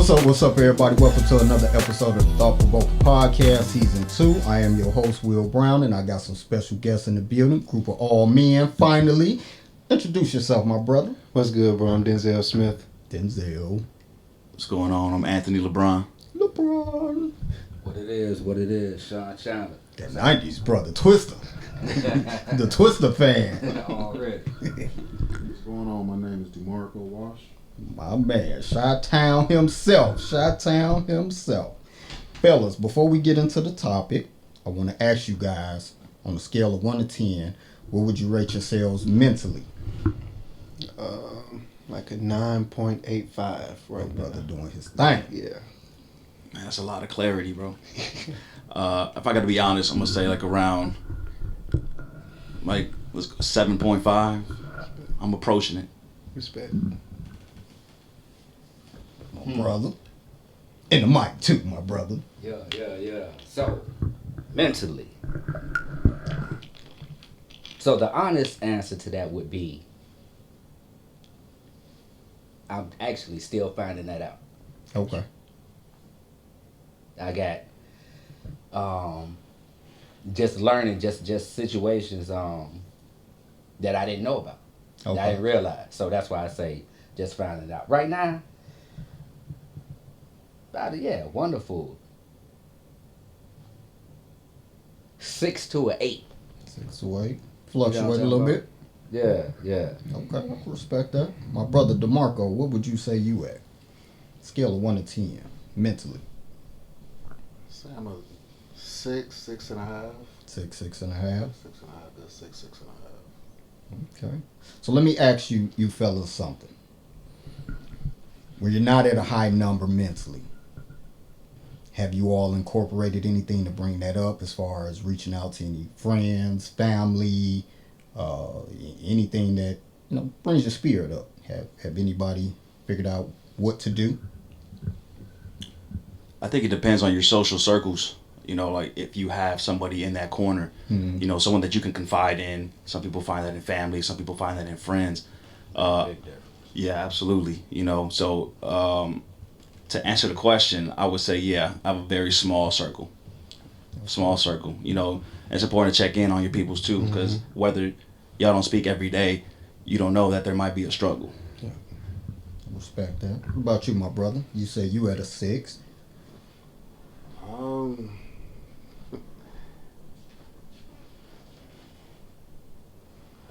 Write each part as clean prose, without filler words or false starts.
What's up, everybody? Welcome to another episode of the Thought Provoking Podcast, Season 2. I am your host, Will Brown, and I got some special guests in the building. Group of all men, finally. Introduce yourself, my brother. What's good, bro? I'm Denzel Smith. Denzel. What's going on? I'm Anthony LeBron. LeBron. What it is, Sean Chandler. That 90s brother, Twister. The Twister fan. Already. What's going on? My name is DeMarco Wash. My man, Chi-Town himself. Fellas, before we get into the topic, I want to ask you guys, on a scale of 1 to 10, what would you rate yourselves mentally? Like a 9.85 right now. Brother doing his thing. Yeah. Man, that's a lot of clarity, bro. If I got to be honest, I'm gonna say like around, like, was 7.5. I'm approaching it. Respect. My brother. And the mic too, my brother. Yeah. So, mentally. So the honest answer to that would be, I'm actually still finding that out. Okay. I got just learning just situations that I didn't know about. Okay. That I didn't realize. So that's why I say just finding it out. Right now, wonderful. 6 to an 8. 6 to 8. Fluctuate a little bit. Yeah. Okay, I can respect that. My brother DeMarco, what would you say you at? Scale of 1 to 10, mentally. Say I'm a 6.5. 6.5. 6.5, good 6.5. Okay. So let me ask you fellas something. When you're not at a high number mentally, have you all incorporated anything to bring that up as far as reaching out to any friends, family, anything that brings your spirit up? Have anybody figured out what to do? I think it depends on your social circles. Like if you have somebody in that corner, someone that you can confide in. Some people find that in family. Some people find that in friends. Yeah, absolutely. So to answer the question, I would say, I have a very small circle. It's important to check in on your peoples too, because whether y'all don't speak every day, you don't know that there might be a struggle. Yeah. Respect that. What about you, my brother? You say you at a 6. I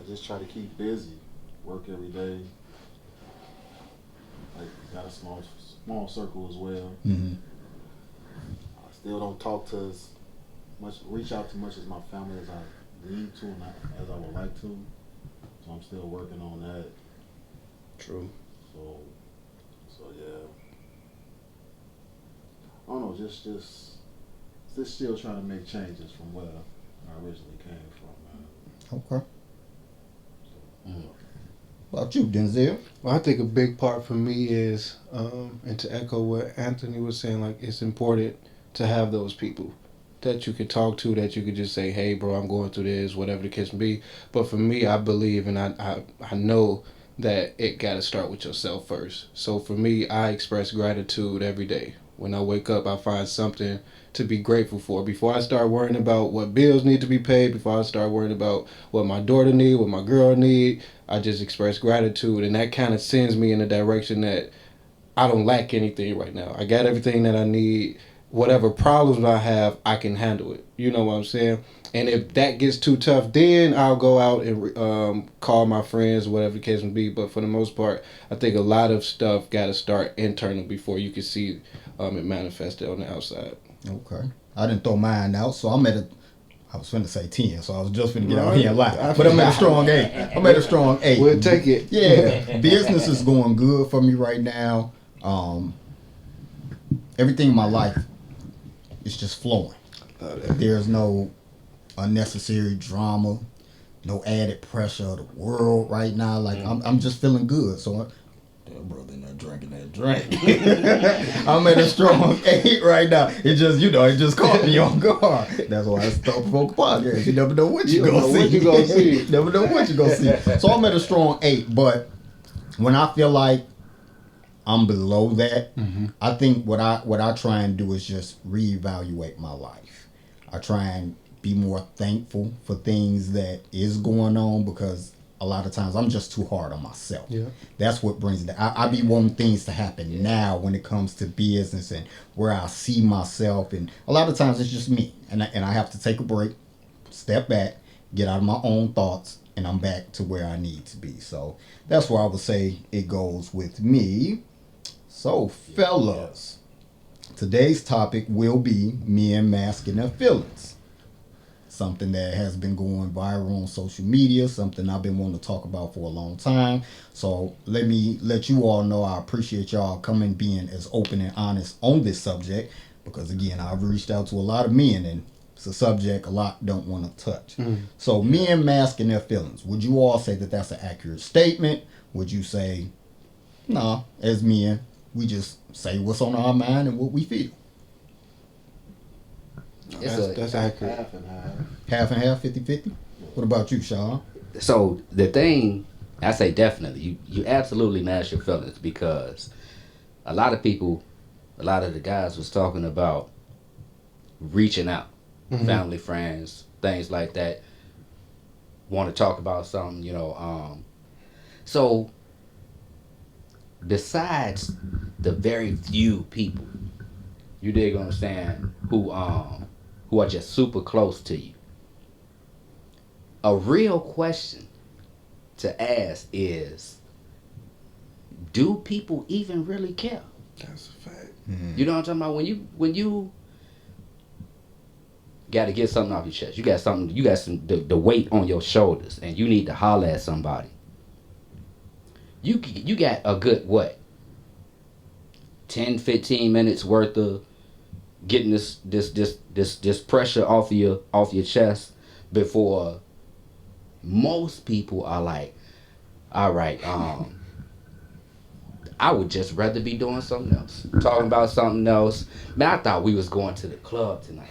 just try to keep busy, work every day. Like, got a small circle as well. Mm-hmm. I still don't talk to as much, reach out to much as my family as I need to and as I would like to. So I'm still working on that. True. So yeah. I don't know, just still trying to make changes from where I originally came from, man. Okay. What about you, Denzel? Well, I think a big part for me is, and to echo what Anthony was saying, like, it's important to have those people that you could talk to, that you could just say, hey, bro, I'm going through this, whatever the case may be. But for me, I believe and I know that it got to start with yourself first. So for me, I express gratitude every day. When I wake up, I find something to be grateful for. Before I start worrying about what bills need to be paid, before I start worrying about what my daughter need, what my girl need, I just express gratitude. And that kind of sends me in a direction that I don't lack anything right now. I got everything that I need. Whatever problems I have, I can handle it. You know what I'm saying? And if that gets too tough, then I'll go out and call my friends, whatever the case may be. But for the most part, I think a lot of stuff got to start internal before you can see it manifested on the outside. Okay. I didn't throw mine out, so I was finna say 10, so I was just finna get out here and lie. But I'm at a strong 8. We'll take it. Yeah. Business is going good for me right now. Everything in my life is just flowing. There's no unnecessary drama, no added pressure of the world right now. Like, I'm just feeling good. So that brother not drinking that drink. I'm at a strong 8 right now. It just caught me on guard. That's why it's Thought Provoking Podcast. You never know what you're going to see. Never know what you're going to see. So I'm at a strong 8, but when I feel like I'm below that. I think what I try and do is just reevaluate my life. I try and be more thankful for things that is going on, because a lot of times I'm just too hard on myself. Yeah. That's what brings it. I be wanting things to happen now when it comes to business and where I see myself, and a lot of times it's just me, and I have to take a break, step back, get out of my own thoughts, and I'm back to where I need to be. So that's where I would say it goes with me. So, fellas, today's topic will be men masking their feelings. Something that has been going viral on social media, something I've been wanting to talk about for a long time. So let me let you all know I appreciate y'all coming, being as open and honest on this subject, because again, I've reached out to a lot of men, and it's a subject a lot don't want to touch. So men masking their feelings. Would you all say that that's an accurate statement? Would you say, nah, as men, we just say what's on our mind and what we feel? That's accurate. Half and half. Half and half, 50-50? What about you, Sean? So the thing, I say definitely, you absolutely mask your feelings, because a lot of people, a lot of the guys was talking about reaching out, family, friends, things like that, want to talk about something, you know. So besides the very few people, you dig what I'm saying, who are just super close to you, a real question to ask is, do people even really care? That's a fact. You know what I'm talking about? When you got to get something off your chest, you got some the weight on your shoulders, and you need to holler at somebody. You got a good 10-15 minutes worth of getting this pressure off your chest before most people are like, all right, I would just rather be doing something else, talking about something else. Man, I thought we was going to the club tonight.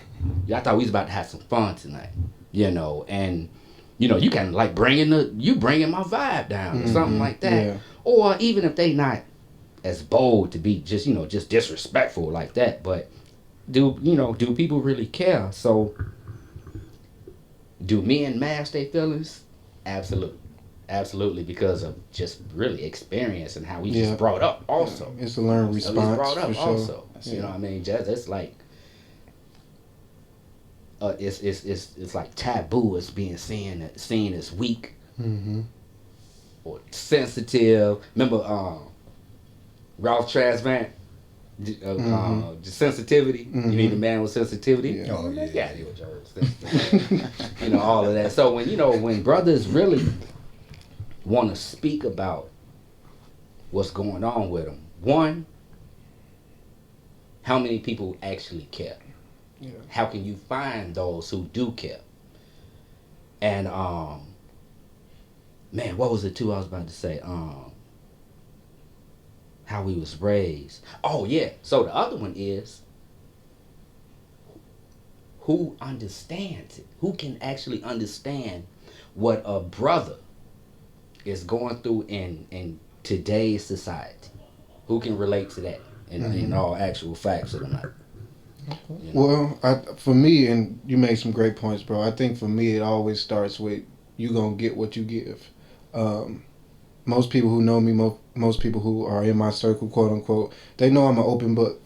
I thought we was about to have some fun tonight, you know. And you know, you kind of like bringing my vibe down or something like that. Yeah. Or even if they not as bold to be just disrespectful like that, but do people really care? So do men mask their feelings? Absolutely, because of just really experience and how we just brought up also. It's a learned response, brought up for sure. also. You know what I mean? Just it's like it's like taboo as being seen as weak or sensitive. Remember Ralph Tresvant? The sensitivity. You need a man with sensitivity. Yeah. Oh, yeah. Yeah, you know, all of that. So when brothers really want to speak about what's going on with them, one, how many people actually care? Yeah. How can you find those who do care? And man, what was it too? I was about to say how we was raised. Oh yeah. So the other one is, who understands it? Who can actually understand what a brother is going through in today's society? Who can relate to that in all actual facts of the matter? You know? Well, for me, and you made some great points, bro. I think for me, it always starts with you gonna get what you give. Most people who know me, most people who are in my circle, quote unquote, they know I'm an open book.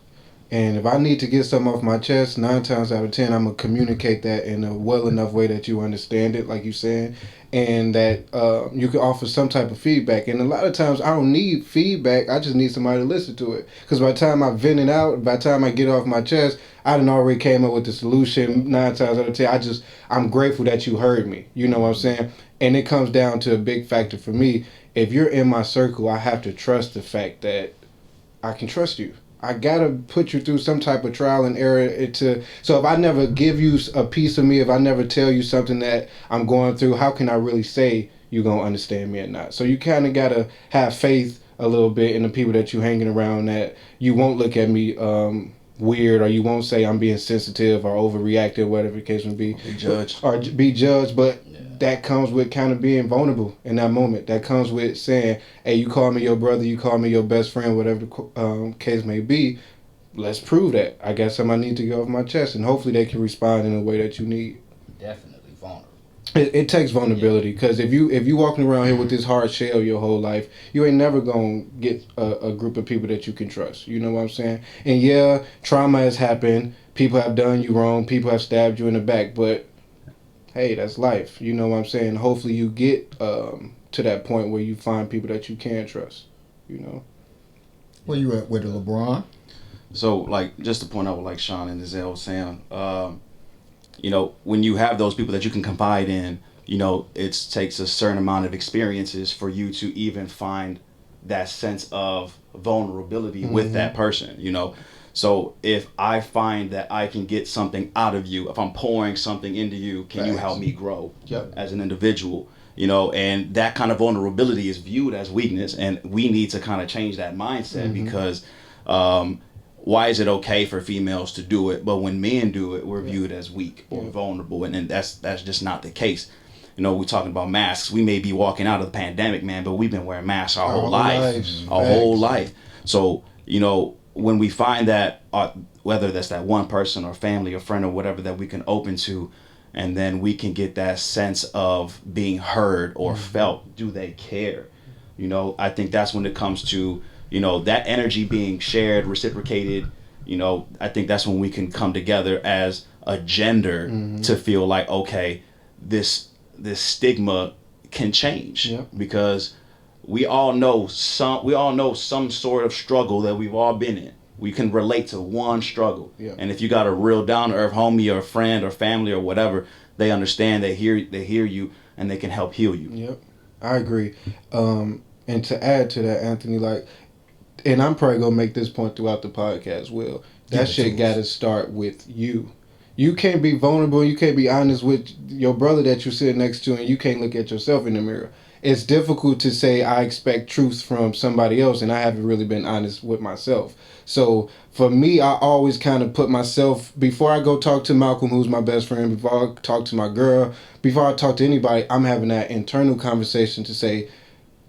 And if I need to get something off my chest, 9 times out of 10, I'm going to communicate that in a well enough way that you understand it, like you're saying, and that you can offer some type of feedback. And a lot of times I don't need feedback. I just need somebody to listen to it. Because by the time I vent it out, by the time I get it off my chest, I done already came up with the solution 9 times out of 10. I'm grateful that you heard me. You know what I'm saying? And it comes down to a big factor for me. If you're in my circle, I have to trust the fact that I can trust you. I gotta put you through some type of trial and error so if I never give you a piece of me, if I never tell you something that I'm going through, how can I really say you're gonna understand me or not? So you kind of gotta have faith a little bit in the people that you hanging around, that you won't look at me weird, or you won't say I'm being sensitive or overreactive, whatever the case may be. Be judged. Or be judged. But that comes with kind of being vulnerable in that moment. That comes with saying, hey, you call me your brother, you call me your best friend, whatever the case may be. Let's prove that. I got something I need to get off my chest, and hopefully they can respond in a way that you need. Definitely vulnerable. It takes vulnerability, because if you walking around here with this hard shell your whole life, you ain't never gonna get a group of people that you can trust. You know what I'm saying? And yeah, trauma has happened. People have done you wrong. People have stabbed you in the back. But hey, that's life. You know what I'm saying? Hopefully you get to that point where you find people that you can trust. You know. Where you at with it, LeBron? So, like, just to point out what, like, Sean and Giselle was saying, you know, when you have those people that you can confide in, you know, it takes a certain amount of experiences for you to even find that sense of vulnerability with that person, you know. So if I find that I can get something out of you, if I'm pouring something into you, can you help me grow as an individual? You know, and that kind of vulnerability is viewed as weakness, and we need to kind of change that mindset because why is it okay for females to do it, but when men do it, we're viewed as weak or vulnerable, and that's just not the case. You know, we're talking about masks. We may be walking out of the pandemic, man, but we've been wearing masks our whole life. Our whole life. So, you know, when we find that, whether that's that one person or family or friend or whatever that we can open to, and then we can get that sense of being heard or felt, do they care? You know, I think that's when it comes to, you know, that energy being shared, reciprocated. You know, I think that's when we can come together as a gender to feel like, okay, this stigma can change because we all know some sort of struggle that we've all been in. We can relate to one struggle, and if you got a real down to earth homie or friend or family or whatever, they understand, they hear you, and they can help heal you. Yep, I agree. And to add to that, Anthony, like, and I'm probably gonna make this point throughout the podcast, Will. That shit got to start with you. You can't be vulnerable. You can't be honest with your brother that you sit next to, and you can't look at yourself in the mirror. It's difficult to say I expect truth from somebody else, and I haven't really been honest with myself. So for me, I always kind of put myself, before I go talk to Malcolm, who's my best friend, before I talk to my girl, before I talk to anybody, I'm having that internal conversation to say,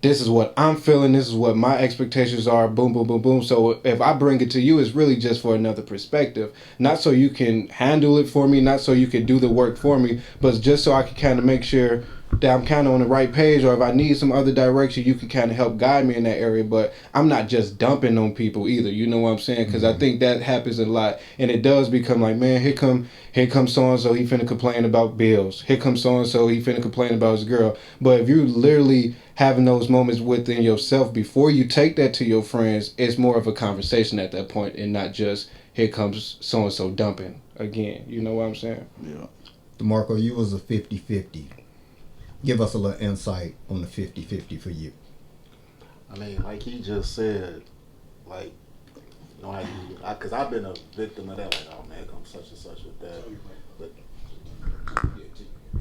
this is what I'm feeling, this is what my expectations are, boom, boom, boom, boom. So if I bring it to you, it's really just for another perspective. Not so you can handle it for me, not so you can do the work for me, but just so I can kind of make sure that I'm kind of on the right page, or if I need some other direction, you can kind of help guide me in that area. But I'm not just dumping on people either, you know what I'm saying? Because I think that happens a lot, and it does become like, man, here come so-and-so, he finna complain about bills. Here comes so-and-so, he finna complain about his girl. But if you literally having those moments within yourself before you take that to your friends, it's more of a conversation at that point, and not just, here comes so-and-so dumping again. You know what I'm saying? Yeah. DeMarco, you was a 50-50. Give us a little insight on the 50-50 for you. I mean, like he just said, like, you know how you, because I've been a victim of that. Like, oh man, here comes such and such with that. But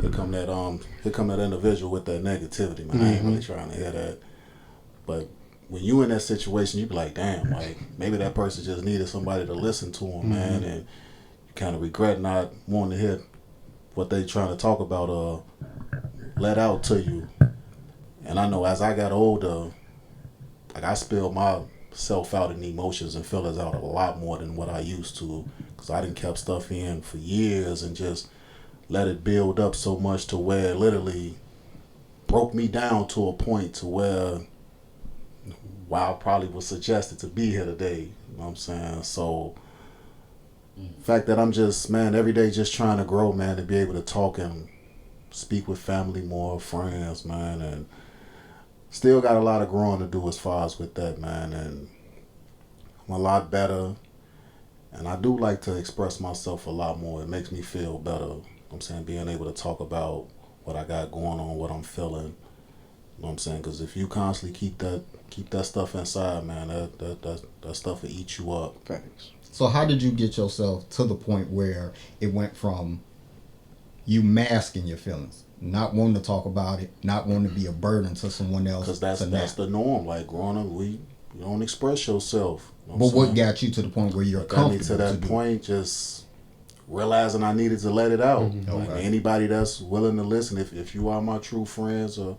here come that individual with that negativity, man. I ain't really trying to hear that. But when you in that situation, you be like, damn, like maybe that person just needed somebody to listen to him, man, and you kind of regret not wanting to hear what they trying to talk about let out to you. And I know as I got older, like I spilled myself out in emotions and feelings out a lot more than what I used to, because I didn't kept stuff in for years and just let it build up so much to where it literally broke me down to a point to where I probably was suggested to be here today. You know what I'm saying? So the fact that I'm just, man, every day just trying to grow, man, to be able to talk and speak with family more, friends, man, and still got a lot of growing to do as far as with that, man, and I'm a lot better, and I do like to express myself a lot more. It makes me feel better, you know what I'm saying, being able to talk about what I got going on, what I'm feeling, you know what I'm saying, because if you constantly keep that stuff inside, man, that stuff will eat you up. Thanks. So how did you get yourself to the point where it went from you masking your feelings, not wanting to talk about it, not wanting to be a burden to someone else? Because that's the norm. Like growing up, you don't express yourself. You know but what got you to the point where you're comfortable? Got me to that point, just realizing I needed to let it out. Okay. Like, anybody that's willing to listen, if you are my true friends, or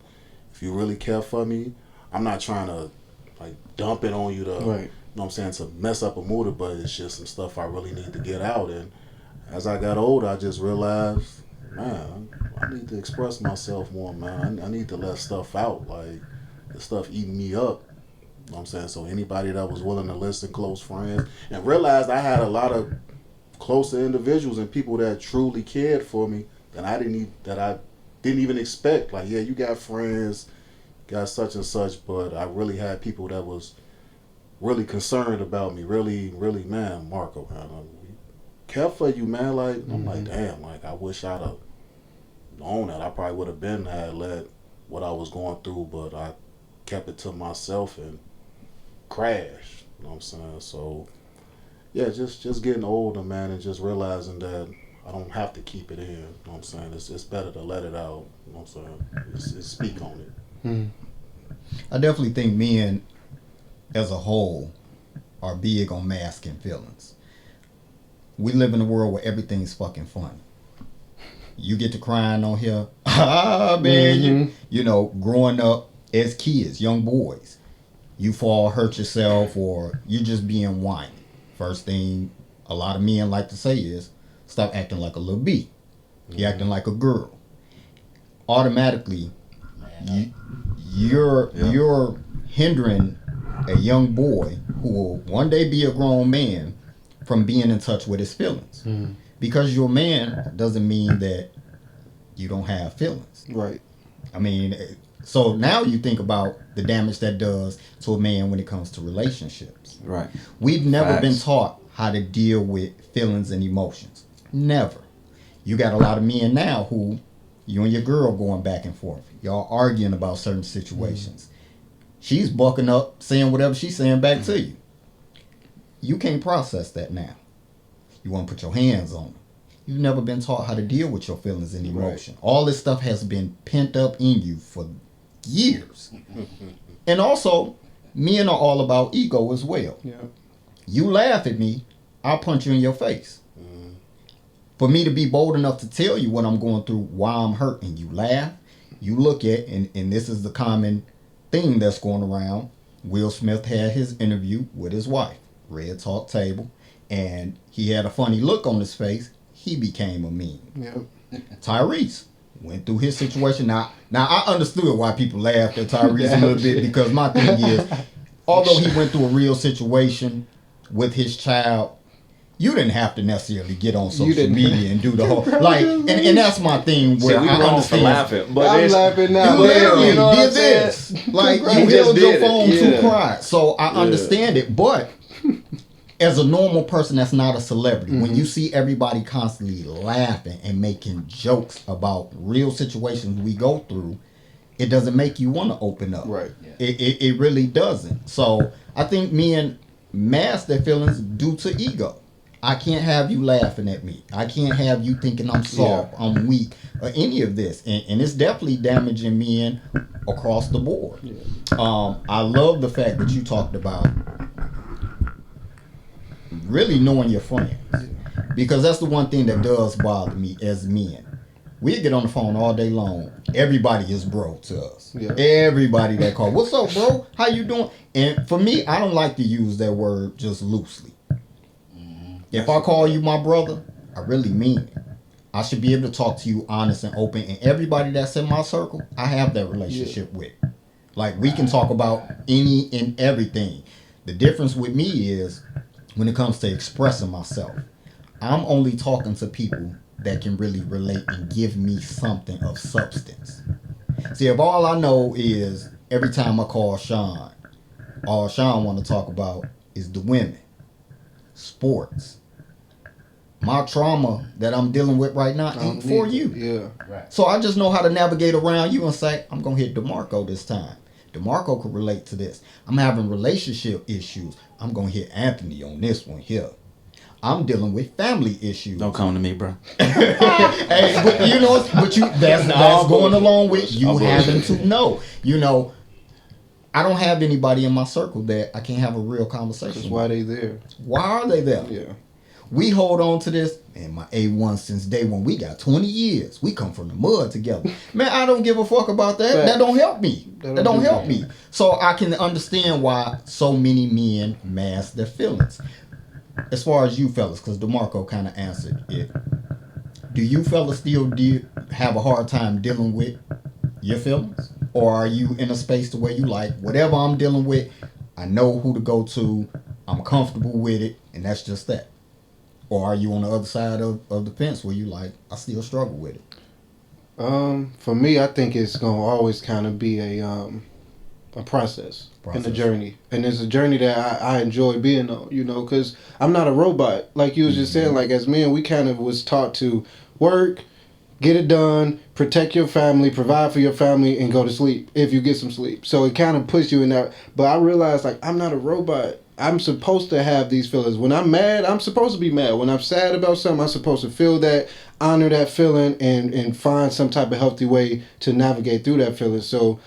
if you really care for me, I'm not trying to like dump it on you to, Right. you know what I'm saying, to mess up a mood, but it's just some stuff I really need to get out. And as I got older, I just realized, man, I need to express myself more, man. I need to let stuff out. Like, the stuff eating me up. You know what I'm saying? So anybody that was willing to listen, close friends, and realized I had a lot of closer individuals and people that truly cared for me that I didn't even expect. Like, yeah, you got friends, got such and such, but I really had people that was really concerned about me. Really, really, man, Marco, man, we care for you, man. Like, I'm like, damn, like, I wish I'd have known that. I probably would have had let what I was going through, but I kept it to myself and crashed. You know what I'm saying? So, yeah, just getting older, man, and just realizing that I don't have to keep it in. You know what I'm saying? It's better to let it out. You know what I'm saying? It's speak on it. I definitely think men as a whole are big on masking feelings. We live in a world where everything's fucking funny. You get to crying on here, man. You know, growing up as kids, young boys, you fall, hurt yourself, or you just being whiny. First thing a lot of men like to say is, stop acting like a little B. You're acting like a girl. Automatically, you're hindering a young boy who will one day be a grown man from being in touch with his feelings. Because you're a man doesn't mean that you don't have feelings. Right. I mean, so now you think about the damage that does to a man when it comes to relationships. Right. We've never Facts. been taught how to deal with feelings and emotions. Never. You got a lot of men now who, you and your girl going back and forth. Y'all arguing about certain situations. She's bucking up, saying whatever she's saying back to you. You can't process that now. You want to put your hands on it. You've never been taught how to deal with your feelings and emotion. Right. All this stuff has been pent up in you for years. And also, men are all about ego as well. Yeah. You laugh at me, I'll punch you in your face. For me to be bold enough to tell you what I'm going through, why I'm hurt, and you laugh, you look at, and this is the common thing that's going around. Will Smith had his interview with his wife, Red Talk Table, and he had a funny look on his face. He became a meme. Yeah. Tyrese went through his situation. Now I understood why people laughed at Tyrese a little bit, because my thing is, although he went through a real situation with his child, you didn't have to necessarily get on social media and do the whole like, and that's my thing where we I wrong understand. for laughing, but I'm laughing now. You literally You know what did I'm saying? this, like you just held your did it. phone Yeah. to cry. So I understand it, but as a normal person that's not a celebrity, when you see everybody constantly laughing and making jokes about real situations we go through, it doesn't make you want to open up. Right. It really doesn't. So I think men mask their feelings due to ego. I can't have you laughing at me. I can't have you thinking I'm soft, I'm weak, or any of this. And it's definitely damaging men across the board. Yeah. I love the fact that you talked about really knowing your friends. Because that's the one thing that does bother me as men. We get on the phone all day long. Everybody is bro to us. Yeah. Everybody that call, what's up, bro? How you doing? And for me, I don't like to use that word just loosely. If I call you my brother, I really mean it. I should be able to talk to you honest and open. And everybody that's in my circle, I have that relationship with. Like, we can talk about any and everything. The difference with me is, when it comes to expressing myself, I'm only talking to people that can really relate and give me something of substance. See, if all I know is every time I call Sean, all Sean want to talk about is the women, sports, my trauma that I'm dealing with right now ain't for you. Yeah. Right. So I just know how to navigate around you and say, I'm going to hit DeMarco this time. DeMarco could relate to this. I'm having relationship issues. I'm going to hit Anthony on this one here. I'm dealing with family issues. Don't come to me, bro. Hey, but you know, that's going along with you having to know. You know, I don't have anybody in my circle that I can't have a real conversation with. Why they there? Why are they there? Yeah. We hold on to this, and my A1 since day one. We got 20 years. We come from the mud together. Man, I don't give a fuck about that. That don't help me. That don't help me. So I can understand why so many men mask their feelings. As far as you fellas, because DeMarco kind of answered it. Do you fellas still have a hard time dealing with your feelings? Or are you in a space to where you like, whatever I'm dealing with, I know who to go to, I'm comfortable with it, and that's just that? Or are you on the other side of the fence where you like, I still struggle with it? For me, I think it's gonna always kind of be a process and a journey, and it's a journey that I enjoy being on. You know, because I'm not a robot. Like you was just saying, like as men, we kind of was taught to work, get it done, protect your family, provide for your family, and go to sleep if you get some sleep. So it kind of puts you in that. But I realized, like, I'm not a robot. I'm supposed to have these feelings. When I'm mad, I'm supposed to be mad. When I'm sad about something, I'm supposed to feel that, honor that feeling, and find some type of healthy way to navigate through that feeling. So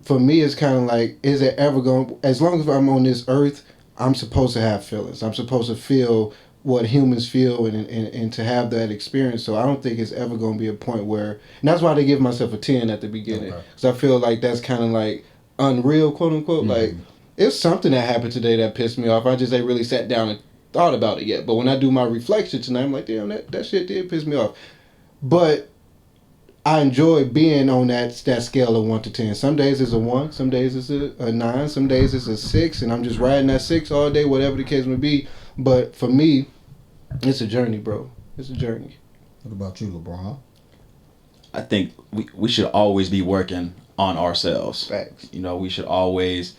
for me, it's kind of like, is it ever going, as long as I'm on this earth, I'm supposed to have feelings. I'm supposed to feel what humans feel and to have that experience. So I don't think it's ever going to be a point where, and that's why they give myself a 10 at the beginning. Because I feel like that's kind of like unreal, quote unquote. Like, it's something that happened today that pissed me off. I just ain't really sat down and thought about it yet. But when I do my reflection tonight, I'm like, damn, that shit did piss me off. But I enjoy being on that scale of 1 to 10. Some days it's a 1, some days it's a 9, some days it's a 6, and I'm just riding that 6 all day, whatever the case may be. But for me, it's a journey, bro. It's a journey. What about you, LeBron? I think we should always be working on ourselves. Facts. You know, we should always.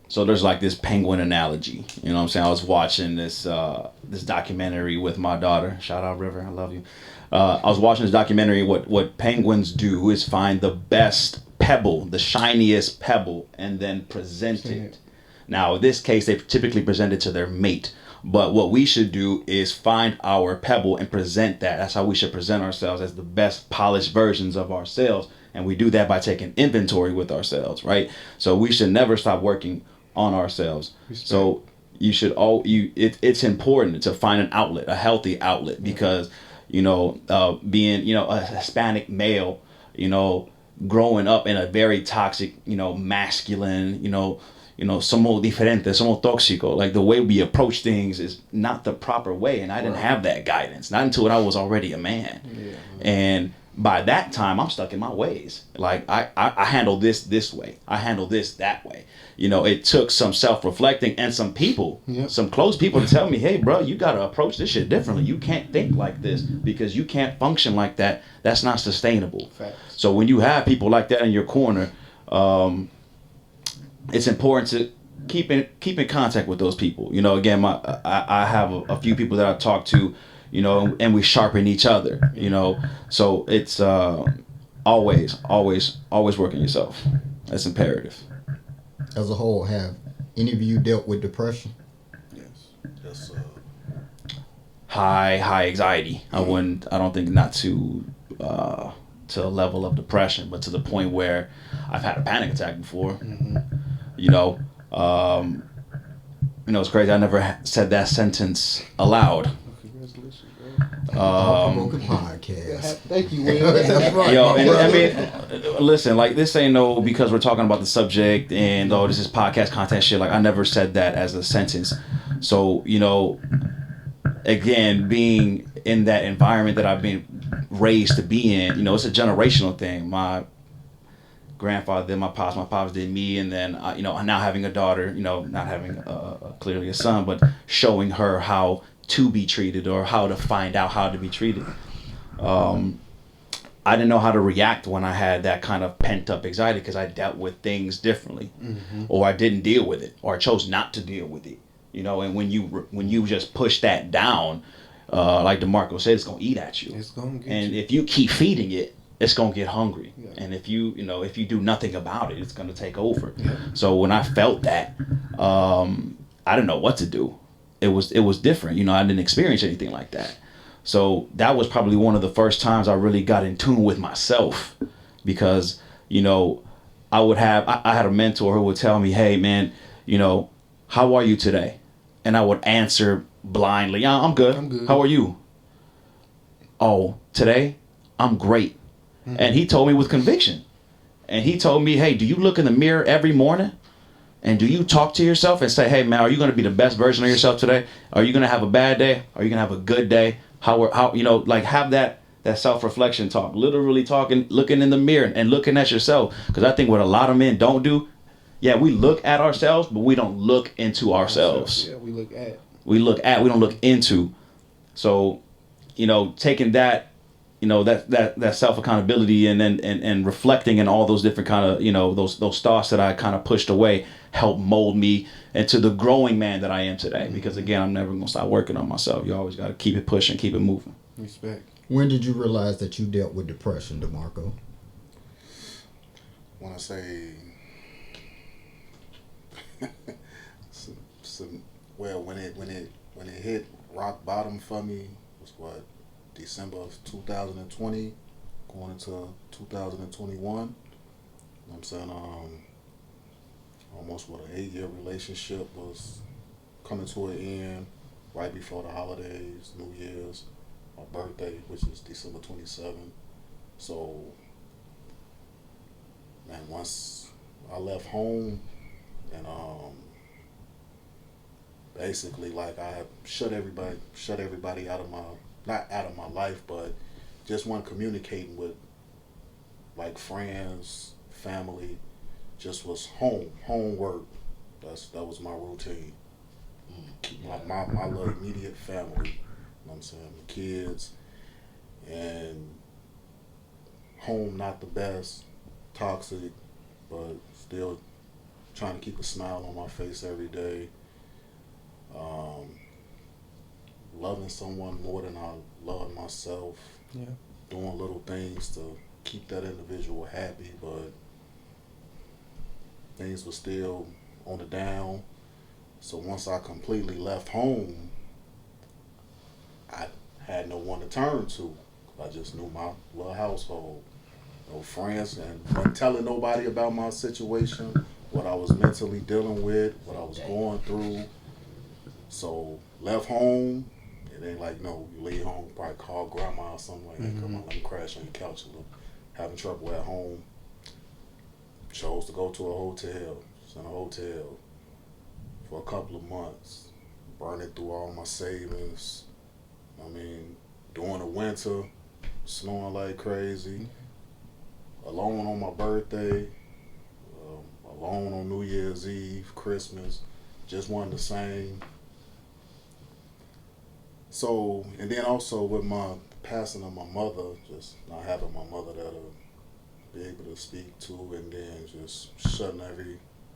So there's like this penguin analogy. You know what I'm saying? I was watching this documentary with my daughter. Shout out River, I love you. I was watching this documentary. What penguins do is find the best pebble, the shiniest pebble, and then present it. Now, in this case, they typically present it to their mate. But what we should do is find our pebble and present that. That's how we should present ourselves, as the best polished versions of ourselves. And we do that by taking inventory with ourselves, right? So we should never stop working on ourselves. Respect. So you should it's important to find an outlet, a healthy outlet, because being a Hispanic male, growing up in a very toxic, masculine, somos diferente, somos tóxico. Like, the way we approach things is not the proper way, and I didn't have that guidance, not until I was already a man. And by that time, I'm stuck in my ways. Like, I handle this way, I handle this that way. It took some self-reflecting and some people, some close people, to tell me, hey, bro, you got to approach this shit differently. You can't think like this, because you can't function like that. That's not sustainable. Facts. So when you have people like that in your corner, it's important to keep in contact with those people. Again, I have a few people that I talk to, and we sharpen each other. So it's always working yourself. That's imperative. As a whole, have any of you dealt with depression? Yes. High anxiety. I don't think, not to a level of depression, but to the point where I've had a panic attack before. It's crazy. I never said that sentence aloud. Podcast. Thank you, Will. That's right. I mean, listen, like, this ain't no, because we're talking about the subject and this is podcast content shit. Like, I never said that as a sentence. So, again, being in that environment that I've been raised to be in, it's a generational thing. My grandfather did my pops did me, and then now having a daughter, not having clearly a son, but showing her how to be treated, or how to find out how to be treated. I didn't know how to react when I had that kind of pent up anxiety, because I dealt with things differently, or I didn't deal with it, or I chose not to deal with it. And when you just push that down, like DeMarco said, it's gonna eat at you. It's gonna get and you. If you keep feeding it, it's gonna get hungry. Yeah. And if you do nothing about it, it's gonna take over. Yeah. So when I felt that, I didn't know what to do. It was different. I didn't experience anything like that. So that was probably one of the first times I really got in tune with myself, because I had a mentor who would tell me, hey man, how are you today? and I would answer blindly. Yeah, I'm good. I'm good. How are you? Oh, today I'm great. And he told me with conviction. And he told me, hey, do you look in the mirror every morning? And do you talk to yourself and say, hey, man, are you going to be the best version of yourself today? Are you going to have a bad day? Are you going to have a good day? How you know, like have that self-reflection talk, literally talking, looking in the mirror and looking at yourself. Because I think what a lot of men don't do, yeah, we look at ourselves, but we don't look into ourselves. Yeah, we look at. We don't look into. So, you know, taking that, you know, that self accountability and reflecting and all those different kind of, you know, those thoughts that I kind of pushed away helped mold me into the growing man that I am today. Because again, I'm never gonna stop working on myself. You always got to keep it pushing, keep it moving. Respect. When did you realize that you dealt with depression, DeMarco? Want to say, well, when it hit rock bottom for me was what, December of 2020, going into 2021. You know what I'm saying? Almost what, an 8-year relationship was coming to an end right before the holidays, New Year's, my birthday, which is December 27th. So, man, once I left home and basically like I shut everybody out of my, not out of my life, but just wasn't communicating with like friends, family, just was homework. That was my routine. My little immediate family, you know what I'm saying, the kids, and home not the best, toxic, but still trying to keep a smile on my face every day. Loving someone more than I love myself. Yeah. Doing little things to keep that individual happy, but things were still on the down. So once I completely left home, I had no one to turn to. I just knew my little household, no friends, and wasn't telling nobody about my situation, what I was mentally dealing with, what I was going through. So left home. It ain't like, no, you leave home, probably call grandma or something like that. Come on, let me crash on your couch a little. Having trouble at home. Chose to go to a hotel. Just in a hotel for a couple of months. Burning through all my savings. I mean, during the winter, snowing like crazy. Alone on my birthday. Alone on New Year's Eve, Christmas. Just wasn't the same. So, and then also with my passing of my mother, just not having my mother that'll be able to speak to, and then just shutting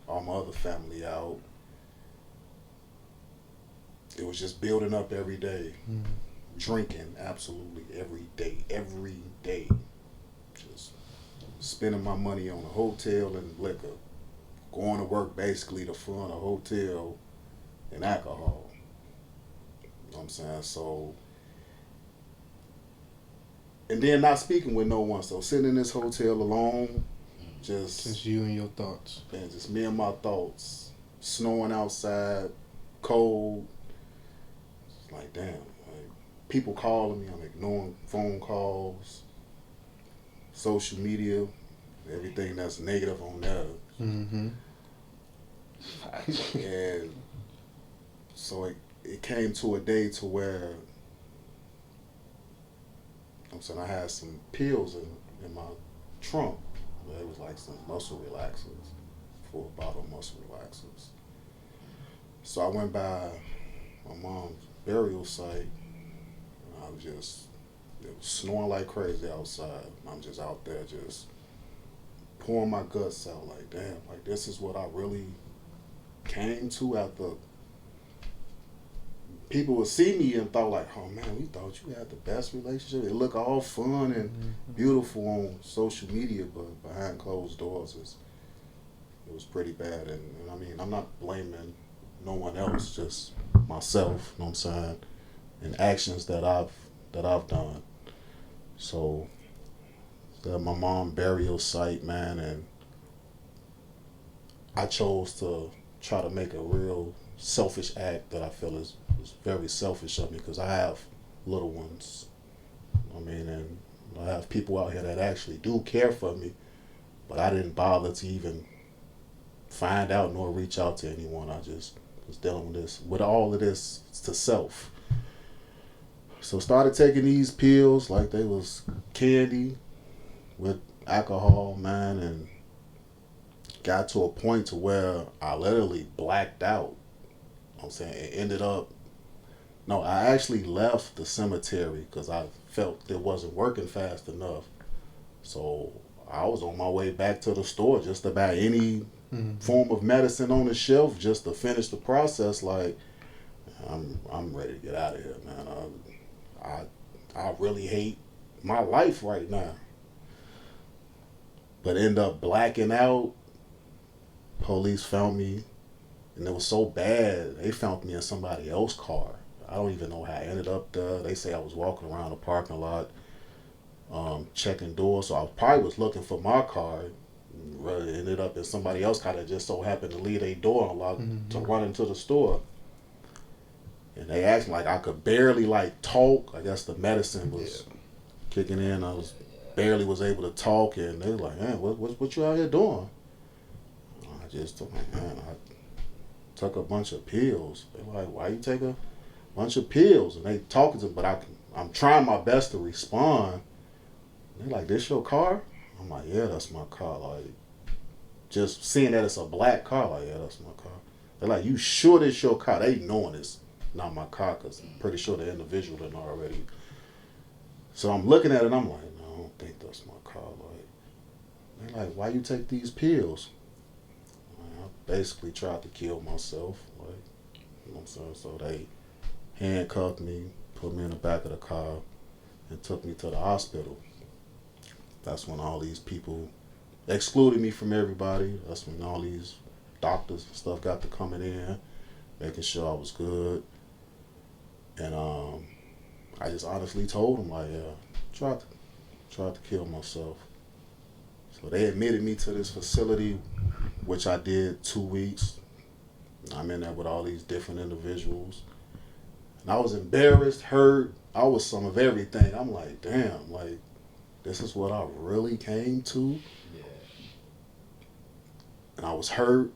all my other family out. It was just building up every day. Drinking absolutely every day. Just spending my money on a hotel and liquor. Going to work basically to fund a hotel and alcohol. You know what I'm saying? So, and then not speaking with no one. So sitting in this hotel alone, just you and your thoughts. And just me and my thoughts. Snowing outside, cold. It's like, damn. Like, people calling me, I'm ignoring phone calls, social media, everything that's negative on there. And so it came to a day to where I'm saying I had some pills in my trunk. It was like some muscle relaxers, full bottle of muscle relaxers. So I went by my mom's burial site, and I was it was snowing like crazy outside. I'm just out there just pouring my guts out like, damn, like this is what I really came to after people would see me and thought like, oh man, we thought you had the best relationship. It looked all fun and beautiful on social media, but behind closed doors, it was pretty bad. And I mean, I'm not blaming no one else, just myself, you know what I'm saying, and actions that I've done. So at my mom's burial site, man, and I chose to try to make a real selfish act that I feel is very selfish of me, because I have little ones. I mean, and I have people out here that actually do care for me, but I didn't bother to even find out nor reach out to anyone. I just was dealing with all of this to self. So started taking these pills like they was candy with alcohol, man, and got to a point to where I literally blacked out. I'm saying it ended up, no, I actually left the cemetery because I felt it wasn't working fast enough. So I was on my way back to the store just to buy any form of medicine on the shelf just to finish the process. Like, I'm ready to get out of here, man. I really hate my life right now. But end up blacking out. Police found me, and it was so bad, they found me in somebody else's car. I don't even know how I ended up there. They say I was walking around the parking lot, checking doors, so I probably was looking for my car. Really ended up in somebody else's car that just so happened to leave their door unlocked to run into the store. And they asked me, like, I could barely, like, talk. I guess the medicine was kicking in. I barely was able to talk, and they were like, man, what you out here doing? I just told them, man, I took a bunch of pills. They were like, why you take a bunch of pills? And they talking to me, but I'm trying my best to respond. They're like, this your car? I'm like, yeah, that's my car. Like, just seeing that it's a black car, like, yeah, that's my car. They're like, you sure this your car? They knowing it's not my car, because I'm pretty sure the individual didn't already. So I'm looking at it and I'm like, no, I don't think that's my car. Like, they're like, why you take these pills? I basically tried to kill myself. Like, you know what I'm saying? So they handcuffed me, put me in the back of the car, and took me to the hospital. That's when all these people excluded me from everybody. That's when all these doctors and stuff got to coming in, making sure I was good. And I just honestly told them, like, yeah, tried to kill myself. So they admitted me to this facility, which I did 2 weeks. I'm in there with all these different individuals. And I was embarrassed, hurt. I was some of everything. I'm like, damn, like, this is what I really came to. Yeah. And I was hurt.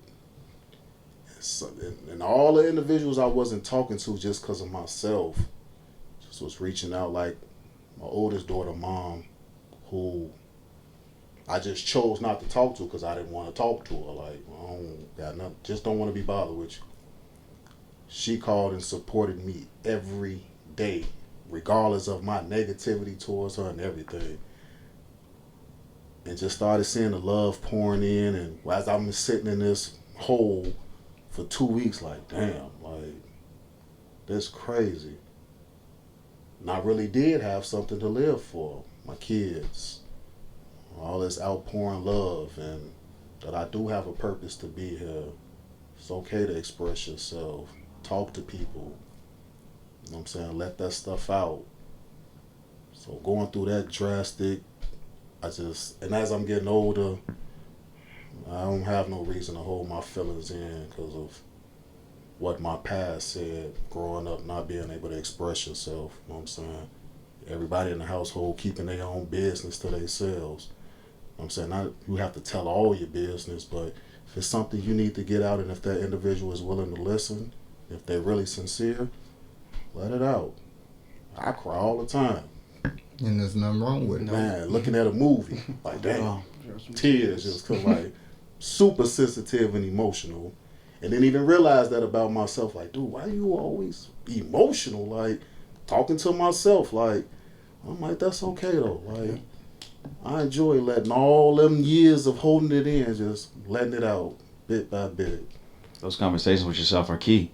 And all the individuals I wasn't talking to just because of myself, just was reaching out, like my oldest daughter, mom, who I just chose not to talk to because I didn't want to talk to her. Like, I don't got nothing, just don't want to be bothered with you. She called and supported me every day, regardless of my negativity towards her and everything. And just started seeing the love pouring in, and as I'm sitting in this hole for 2 weeks, like, damn, like, that's crazy. And I really did have something to live for, my kids. All this outpouring love, and that I do have a purpose to be here. It's okay to express yourself, talk to people, you know what I'm saying, let that stuff out. So going through that drastic, and as I'm getting older, I don't have no reason to hold my feelings in because of what my past said, growing up, not being able to express yourself, you know what I'm saying? Everybody in the household keeping their own business to themselves. You know what I'm saying? Not you have to tell all your business, but if it's something you need to get out, and if that individual is willing to listen, if they're really sincere, let it out. I cry all the time. And there's nothing wrong with it. Man, looking at a movie, like, damn, tears just come, like, super sensitive and emotional. And didn't even realize that about myself. Like, dude, why you always emotional? Like, talking to myself, like, I'm like, that's okay though. Like, I enjoy letting all them years of holding it in, just letting it out bit by bit. Those conversations with yourself are key.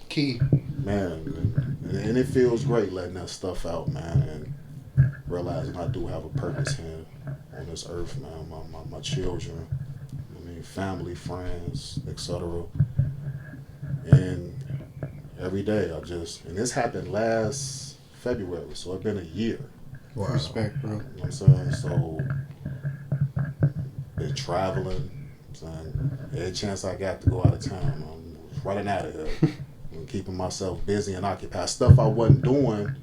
Man, and it feels great letting that stuff out, man, and realizing I do have a purpose here on this earth, man. My children, I mean, family, friends, etc. And every day and this happened last February, so it's been a year. Wow. Respect, bro. You know what I'm saying? So, been traveling. Every chance I got to go out of town, I'm running out of here. keeping myself busy and occupied. Stuff I wasn't doing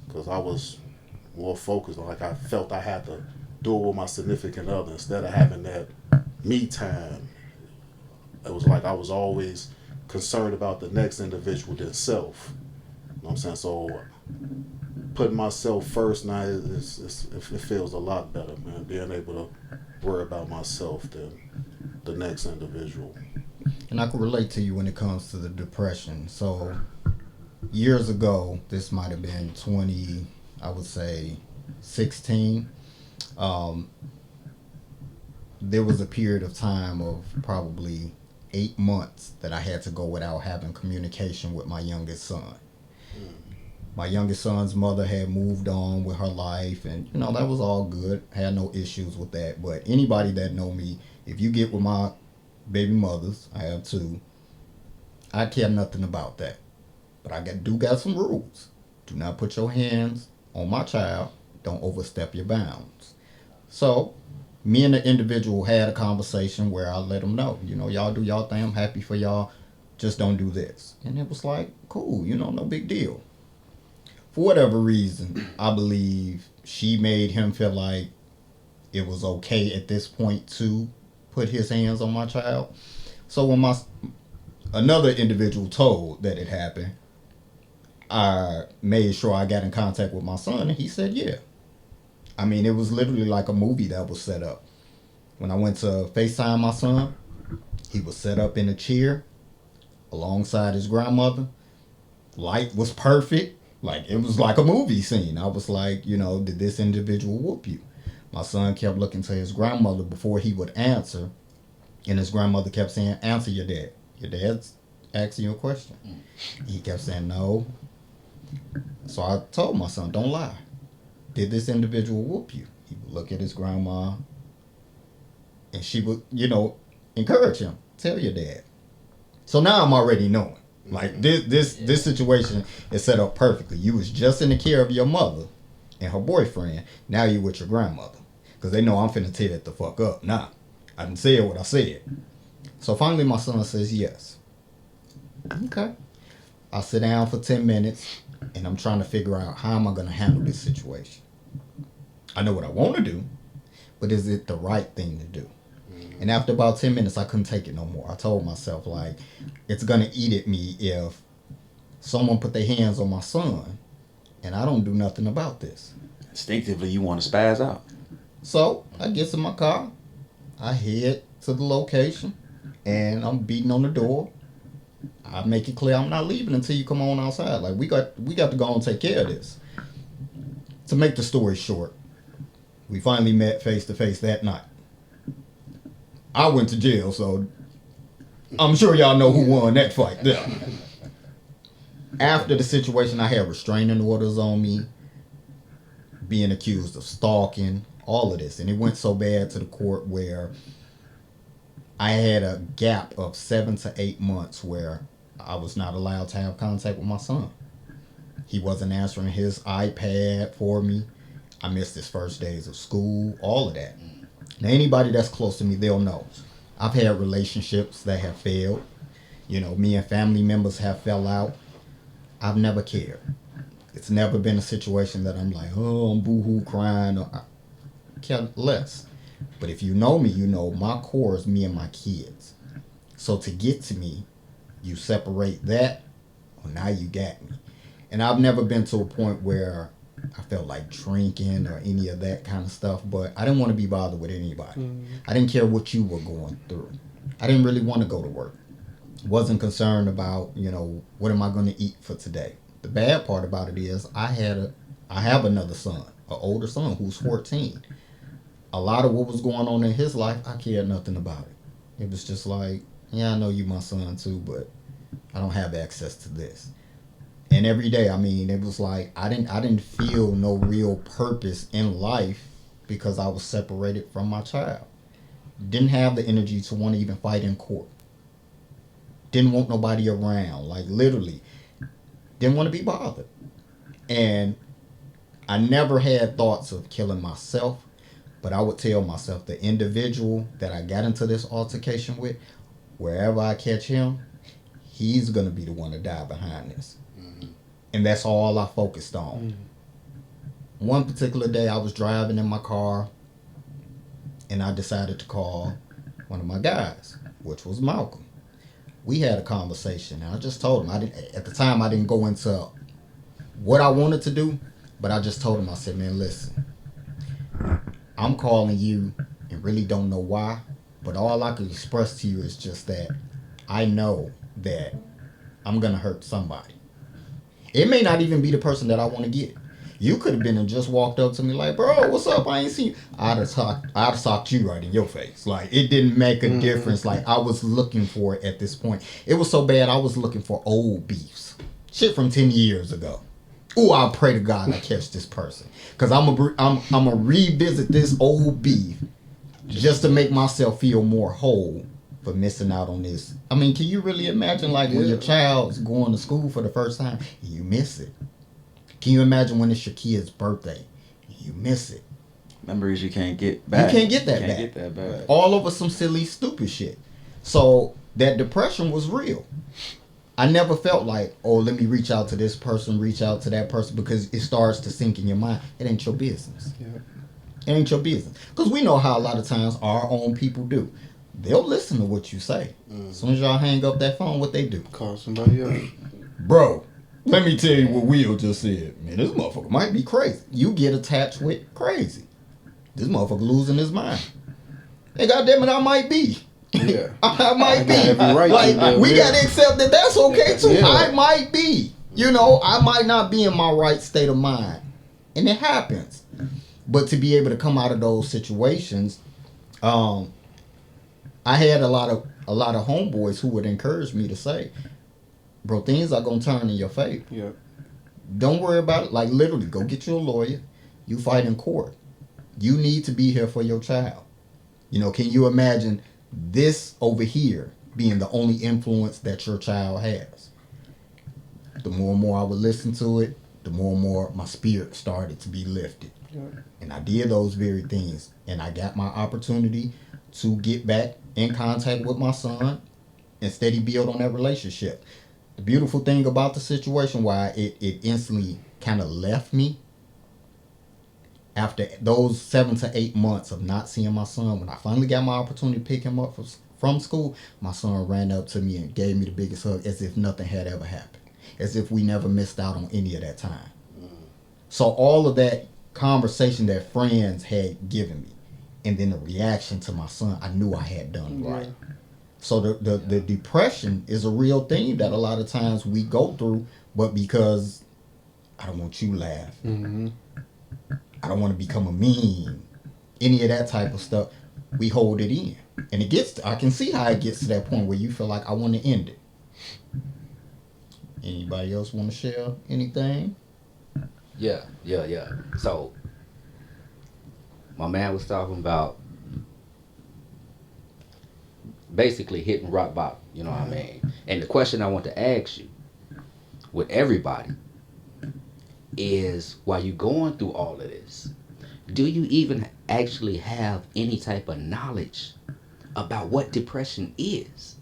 because I was more focused. Like I felt I had to do it with my significant other instead of having that me time. It was like I was always concerned about the next individual than self. You know what I'm saying? So putting myself first now it feels a lot better, man. Being able to worry about myself than the next individual. And I can relate to you when it comes to the depression. So years ago, this might have been 20, I would say 16. There was a period of time of probably 8 months that I had to go without having communication with my youngest son. My youngest son's mother had moved on with her life, and you know that was all good. Had no issues with that. But anybody that know me, if you get with my baby mothers, I have two, I care nothing about that. But I do got some rules. Do not put your hands on my child. Don't overstep your bounds. So me and the individual had a conversation where I let them know, you know, y'all do y'all thing. I'm happy for y'all. Just don't do this. And it was like, cool, you know, no big deal. For whatever reason, I believe she made him feel like it was okay at this point to put his hands on my child. So when another individual told that it happened, I made sure I got in contact with my son, and he said, yeah. I mean, it was literally like a movie that was set up. When I went to FaceTime my son, he was set up in a chair alongside his grandmother. Light was perfect. Like, it was like a movie scene. I was like, you know, did this individual whoop you? My son kept looking to his grandmother before he would answer. And his grandmother kept saying, answer your dad. Your dad's asking you a question. He kept saying, no. So I told my son, don't lie. Did this individual whoop you? He would look at his grandma. And she would, you know, encourage him. Tell your dad. So now I'm already knowing. Like this situation is set up perfectly. You was just in the care of your mother and her boyfriend. Now you with your grandmother. Because they know I'm finna tear it the fuck up. Nah, I didn't say what I said. So finally my son says yes. Okay. I sit down for 10 minutes and I'm trying to figure out how am I going to handle this situation. I know what I want to do, but is it the right thing to do? And after about 10 minutes, I couldn't take it no more. I told myself, like, it's going to eat at me if someone put their hands on my son and I don't do nothing about this. Instinctively, you want to spaz out. So I get in my car. I head to the location and I'm beating on the door. I make it clear I'm not leaving until you come on outside. Like, we got to go and take care of this. To make the story short, we finally met face to face that night. I went to jail, so I'm sure y'all know who won that fight there. After the situation, I had restraining orders on me, being accused of stalking, all of this. And it went so bad to the court where I had a gap of 7 to 8 months where I was not allowed to have contact with my son. He wasn't answering his iPad for me. I missed his first days of school, all of that. Now, anybody that's close to me, they'll know. I've had relationships that have failed. You know, me and family members have fell out. I've never cared. It's never been a situation that I'm like, oh, I'm boo-hoo crying. I care less. But if you know me, you know my core is me and my kids. So to get to me, you separate that, well, now you got me. And I've never been to a point where I felt like drinking or any of that kind of stuff, but I didn't want to be bothered with anybody. I didn't care what you were going through. I didn't really want to go to work. Wasn't concerned about, you know, what am I going to eat for today. The bad part about it is I have another son, an older son who's 14. A lot of what was going on in his life, I cared nothing about it. It was just like, yeah, I know you my son too, but I don't have access to this. And every day, I mean, it was like I didn't feel no real purpose in life because I was separated from my child. Didn't have the energy to want to even fight in court. Didn't want nobody around. Like, literally, didn't want to be bothered. And I never had thoughts of killing myself, but I would tell myself the individual that I got into this altercation with, wherever I catch him, he's gonna be the one to die behind this. And that's all I focused on. One particular day I was driving in my car and I decided to call one of my guys, which was Malcolm. We had a conversation and I just told him, at the time I didn't go into what I wanted to do, but I just told him, I said, man, listen, I'm calling you and really don't know why, but all I can express to you is just that I know that I'm going to hurt somebody. It may not even be the person that I want to get. You could have been and just walked up to me like, bro, what's up? I ain't seen you. I'd have socked you right in your face. Like, it didn't make a difference. Like, I was looking for it at this point. It was so bad, I was looking for old beefs. Shit from 10 years ago. Ooh, I pray to God I catch this person. Because I'm gonna revisit this old beef just to make myself feel more whole for missing out on this. I mean, can you really imagine, like, when your child's going to school for the first time, and you miss it? Can you imagine when it's your kid's birthday, and you miss it? Memories you can't get back. You can't get that back. All over some silly, stupid shit. So that depression was real. I never felt like, oh, let me reach out to this person, reach out to that person, because it starts to sink in your mind. It ain't your business. Yeah. It ain't your business. Because we know how a lot of times our own people do. They'll listen to what you say. As soon as y'all hang up that phone, what they do? Call somebody else. Bro, let me tell you what Will just said. Man, this motherfucker might be crazy. You get attached with crazy. This motherfucker losing his mind. Hey, goddamn it, I might be. Yeah. I might be. Right, like, we gotta accept that that's okay too. Yeah. I might be. You know, I might not be in my right state of mind. And it happens. But to be able to come out of those situations, I had a lot of homeboys who would encourage me to say, bro, things are gonna turn in your favor. Yeah. Don't worry about it. Like, literally, go get you a lawyer. You fight in court. You need to be here for your child. You know, can you imagine this over here being the only influence that your child has? The more and more I would listen to it, the more and more my spirit started to be lifted. Yeah. And I did those very things. And I got my opportunity to get back in contact with my son and steady build on that relationship. The beautiful thing about the situation, why it instantly kind of left me, after those 7 to 8 months of not seeing my son, when I finally got my opportunity to pick him up from school, my son ran up to me and gave me the biggest hug, as if nothing had ever happened, as if we never missed out on any of that time. So all of that conversation that friends had given me, and then the reaction to my son, I knew I had done right. So the depression is a real thing that a lot of times we go through, but because I don't want you to laugh. I don't want to become a meme. Any of that type of stuff, we hold it in. And I can see how it gets to that point where you feel like, I want to end it. Anybody else want to share anything? Yeah. So, my man was talking about basically hitting rock bottom, you know what I mean? And the question I want to ask you, with everybody, is while you're going through all of this, do you even actually have any type of knowledge about what depression is?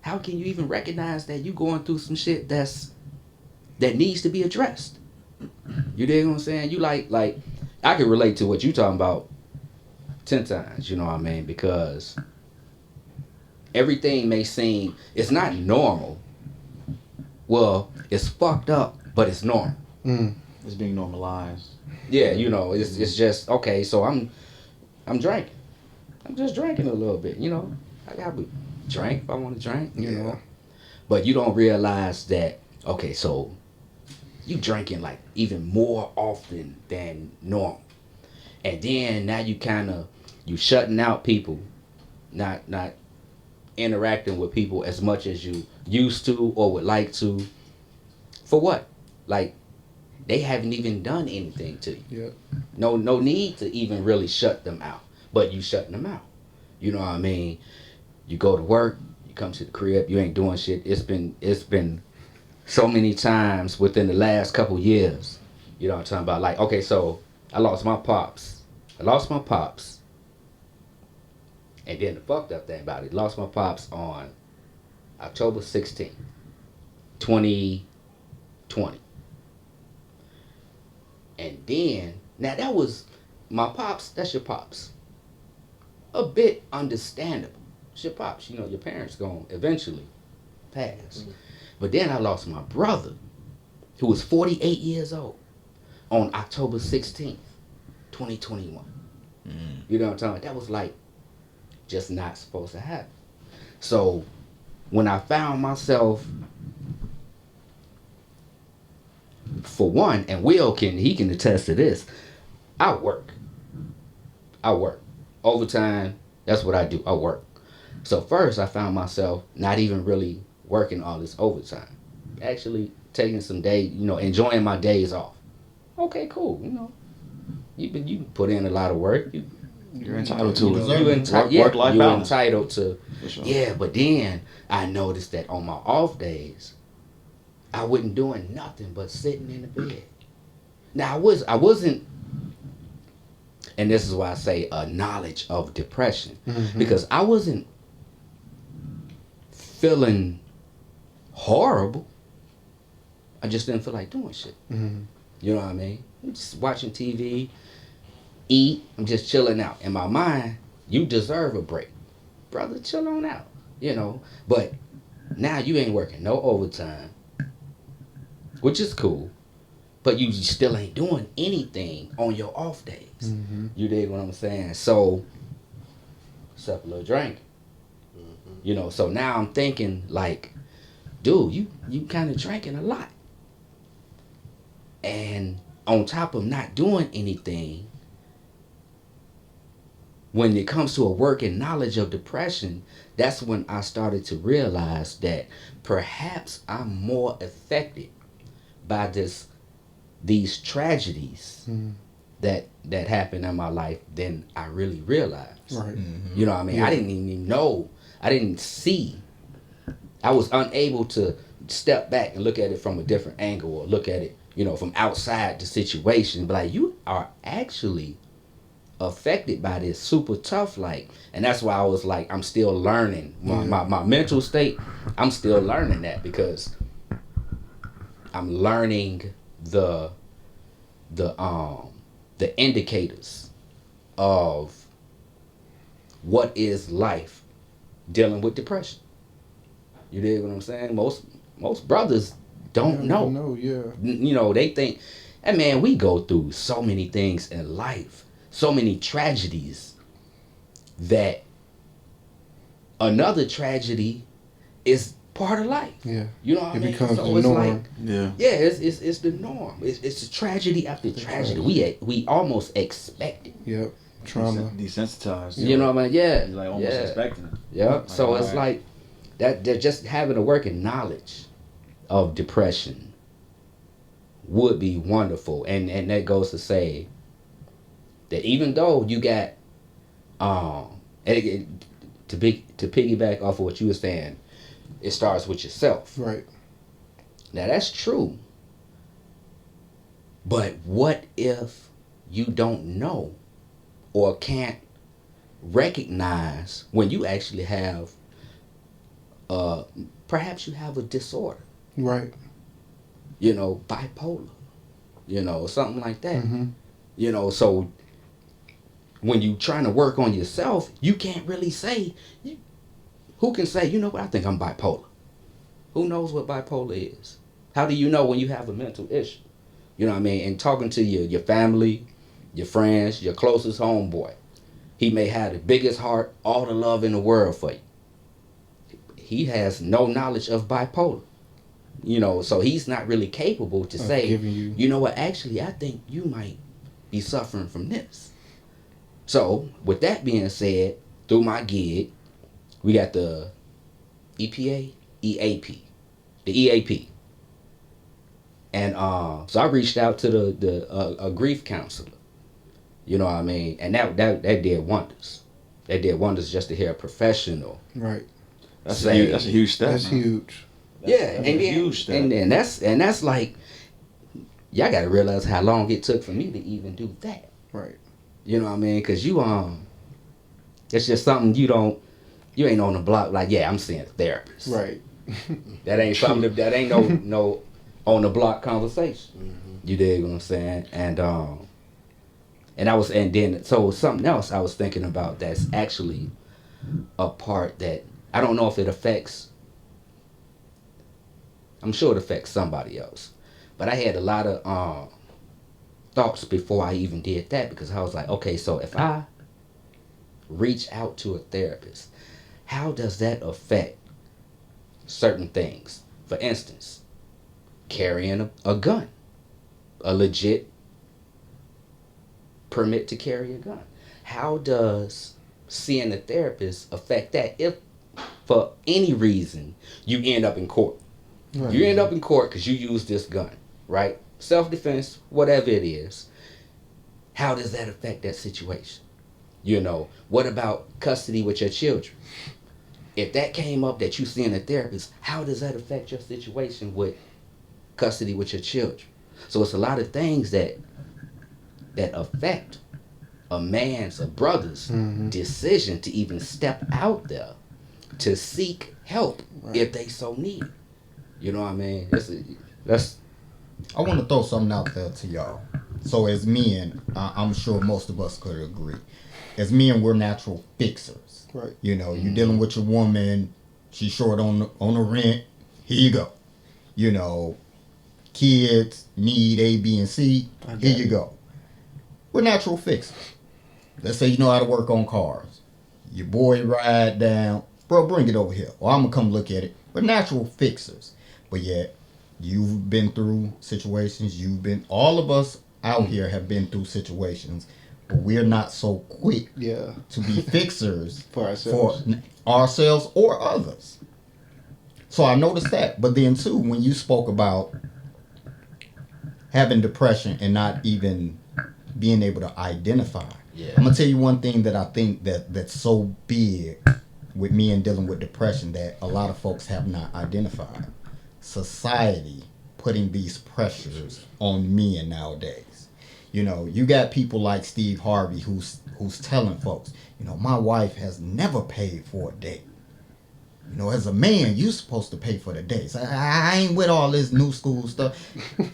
How can you even recognize that you're going through some shit that needs to be addressed? You dig what I'm saying? You like I can relate to what you talking about 10 times, you know what I mean? Because everything may seem, it's not normal. Well, it's fucked up, but it's normal. It's being normalized. Yeah, you know, it's just, okay, so I'm drinking. I'm just drinking a little bit, you know. I got to drink if I want to drink, you know. But you don't realize that, okay, so you drinking like even more often than normal. And then now you shutting out people, not interacting with people as much as you used to or would like to. For what? Like, they haven't even done anything to you. Yeah. No need to even really shut them out. But you shutting them out. You know what I mean? You go to work, you come to the crib, you ain't doing shit. It's been so many times within the last couple years. You know what I'm talking about? Like, okay, so I lost my pops. And then the fucked up thing about it, lost my pops on October 16th. 2020. And then, now that was my pops, that's your pops. A bit understandable. It's your pops, you know, your parents gonna eventually pass. But then I lost my brother, who was 48 years old, on October 16th, 2021. You know what I'm talking about? That was like just not supposed to happen. So when I found myself, for one, and Will he can attest to this, I work. Overtime, that's what I do. I work. So first I found myself not even really working all this overtime. Actually taking some days, you know, enjoying my days off. Okay, cool. You know, you put in a lot of work. You're entitled to it. Work-life balance. You're entitled to. Sure. Yeah, but then I noticed that on my off days, I wasn't doing nothing but sitting in the bed. Now I wasn't, and this is why I say a knowledge of depression, because I wasn't feeling horrible. I just didn't feel like doing shit. You know what I mean? I'm just watching TV, eat. I'm just chilling out. In my mind, you deserve a break, brother. Chill on out. You know. But now you ain't working no overtime, which is cool. But you still ain't doing anything on your off days. You dig what I'm saying? So, except a little drink. You know. So now I'm thinking like, dude, you kind of drinking a lot. And on top of not doing anything, when it comes to a working knowledge of depression, that's when I started to realize that perhaps I'm more affected by these tragedies that happen in my life than I really realized. Right. You know what I mean? Yeah. I didn't even know. I didn't see. I was unable to step back and look at it from a different angle, or look at it, you know, from outside the situation. But like, you are actually affected by this super tough, like, and that's why I was like, I'm still learning my mental state. I'm still learning that, because I'm learning the indicators of what is life dealing with depression. You dig what I'm saying? Most brothers don't know. No, yeah. You know, they think, hey man, we go through so many things in life, so many tragedies, that another tragedy is part of life. Yeah. You know what I mean? becomes So the it's norm. like, Yeah. yeah, it's the norm. It's a tragedy after tragedy. We almost expect it. Yep. Trauma. Desensitized. You know what I mean? Yeah. You're like almost expecting it. Yeah. Like, So it's alright. like that. They're just having a working knowledge of depression would be wonderful, and that goes to say that even though you got to piggyback off of what you were saying, it starts with yourself. Right. Now that's true. But what if you don't know or can't recognize when you actually have perhaps you have a disorder, Right. you know, bipolar, you know, something like that. Mm-hmm. You know, so when you trying to work on yourself, you can't really say, who can say, you know what, I think I'm bipolar. Who knows what bipolar is? How do you know when you have a mental issue? You know what I mean? And talking to your family, your friends, your closest homeboy, he may have the biggest heart, all the love in the world for you. He has no knowledge of bipolar. You know, so he's not really capable to say, you know what, actually, I think you might be suffering from this. So, with that being said, through my gig, we got the EPA, EAP, the EAP. And so I reached out to a grief counselor. You know what I mean? And that did wonders. That did wonders just to hear a professional. Right. That's a huge step. That's huge. That's a huge step. And that's like, y'all got to realize how long it took for me to even do that. Right. You know what I mean? Because it's just something you ain't on the block like, yeah, I'm seeing a therapist. Right. That ain't something. That ain't no on the block conversation. You dig what I'm saying? And then so something else I was thinking about that's actually a part that I don't know if it affects. I'm sure it affects somebody else, but I had a lot of thoughts before I even did that, because I was like, okay, so if I reach out to a therapist, how does that affect certain things? For instance, carrying a gun, a legit permit to carry a gun. How does seeing a therapist affect that if for any reason you end up in court? Right. You end up in court because you use this gun, right? Self-defense, whatever it is. How does that affect that situation? You know, what about custody with your children? If that came up that you seeing a therapist, how does that affect your situation with custody with your children? So it's a lot of things that affect a brother's decision to even step out there to seek help if they so need it. You know what I mean? I want to throw something out there to y'all. So as men, I'm sure most of us could agree. As men, we're natural fixers. Right. You know, you're dealing with your woman, she's short on the rent, here you go. You know, kids need A, B, and C, here you go. We're natural fixers. Let's say you know how to work on cars. Your boy ride down, bro, bring it over here, or I'm going to come look at it. We're natural fixers. But yet, you've been through situations, all of us out here have been through situations, but we're not so quick to be fixers for ourselves or others. So I noticed that. But then too, when you spoke about having depression and not even being able to identify, I'm gonna tell you one thing that I think that's so big with me and dealing with depression that a lot of folks have not identified. Society putting these pressures on men nowadays. You know, you got people like Steve Harvey who's telling folks, you know, my wife has never paid for a date. You know, as a man, you're supposed to pay for the dates. I ain't with all this new school stuff.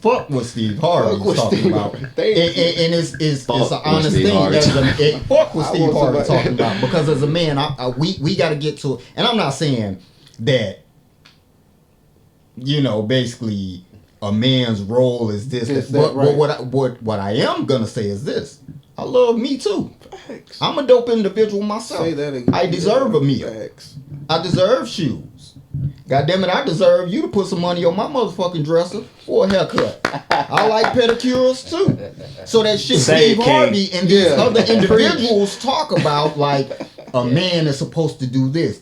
Fuck what Steve Harvey was talking about. And it's an honest thing. Fuck what Steve Harvey talking about. Because as a man, we got to get to it. And I'm not saying that, you know, basically a man's role is this. But what I am going to say is this. I love me too. Facts. I'm a dope individual myself. Say that again. I deserve a meal. Facts. I deserve shoes. God damn it, I deserve you to put some money on my motherfucking dresser for a haircut. I like pedicures too. So that shit Steve Harvey and these other individuals talk about, like a man is supposed to do this.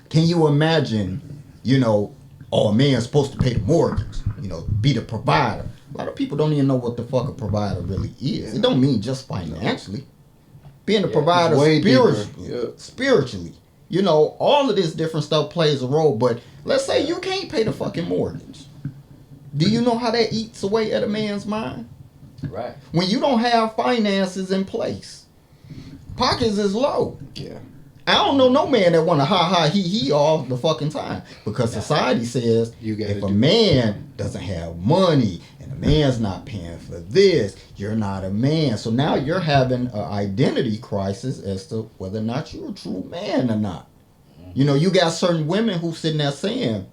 Can you imagine, you know, a man's supposed to pay the mortgage, you know, be the provider. A lot of people don't even know what the fuck a provider really is. It don't mean just financially. Being a provider spiritually. You know, all of this different stuff plays a role, but let's say you can't pay the fucking mortgage. Do you know how that eats away at a man's mind? Right. When you don't have finances in place, pockets is low. Yeah. I don't know no man that want to ha he all the fucking time, because society says if a man doesn't have money and a man's not paying for this, you're not a man. So now you're having an identity crisis as to whether or not you're a true man or not. You know, you got certain women who sitting there saying,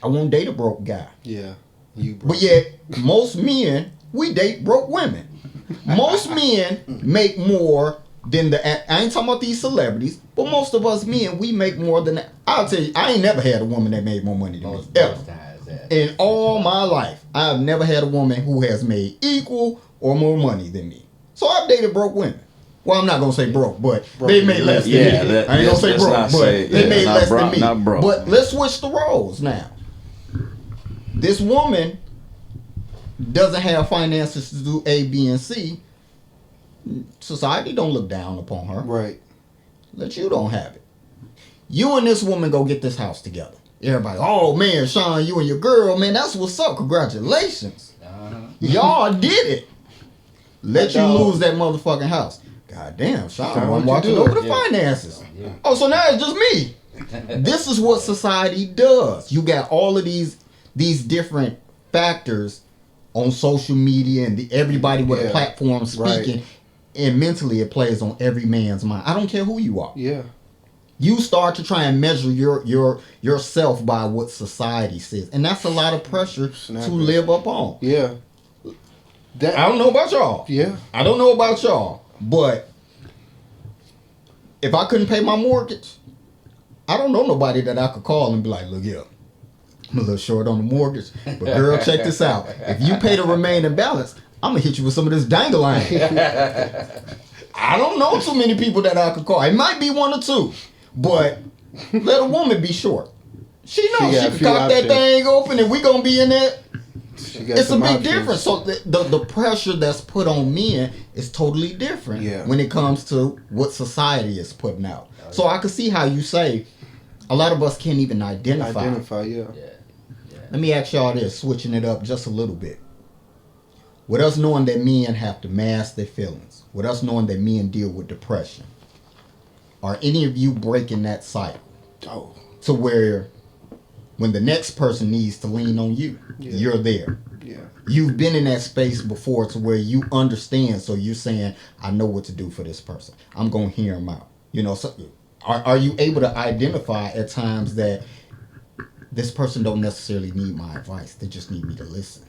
I won't date a broke guy. Yeah. But yet, most men, we date broke women. Most men make more than I ain't talking about these celebrities, but most of us men, we make more than that. I'll tell you, I ain't never had a woman that made more money than me, ever. In all my life, I've never had a woman who has made equal or more money than me. So I've dated broke women. Well, I'm not going to say broke, but they made less than me. I ain't going to say broke, but they made less than me. But let's switch the roles now. This woman doesn't have finances to do A, B, and C. Society don't look down upon her. Right. That you don't have it. You and this woman go get this house together. Everybody, oh man, Sean, you and your girl, man, that's what's up. Congratulations. Y'all did it. Let you lose that motherfucking house. God damn, Sean, I'm watching over the finances. Yeah. Oh, so now it's just me. This is what society does. You got all of these different factors on social media and everybody with a platform speaking, and mentally it plays on every man's mind. I don't care who you are. Yeah. You start to try and measure yourself by what society says, and that's a lot of pressure to live up on. Yeah. I don't know about y'all. Yeah. I don't know about y'all, but if I couldn't pay my mortgage, I don't know nobody that I could call and be like, look here, I'm a little short on the mortgage, but girl, check this out. If you pay the remaining balance, I'm going to hit you with some of this dangling. I don't know too many people that I could call. It might be one or two, but let a woman be short. She knows she can cock that thing open and we going to be in there. It's a big difference. So the pressure that's put on men is totally different when it comes to what society is putting out. So I can see how you say a lot of us can't even identify. Let me ask y'all this, switching it up just a little bit. With us knowing that men have to mask their feelings, with us knowing that men deal with depression, are any of you breaking that cycle? To where when the next person needs to lean on you, you're there. You've been in that space before to where you understand, so you're saying, I know what to do for this person. I'm going to hear him out. You know, so are you able to identify at times that this person don't necessarily need my advice, they just need me to listen?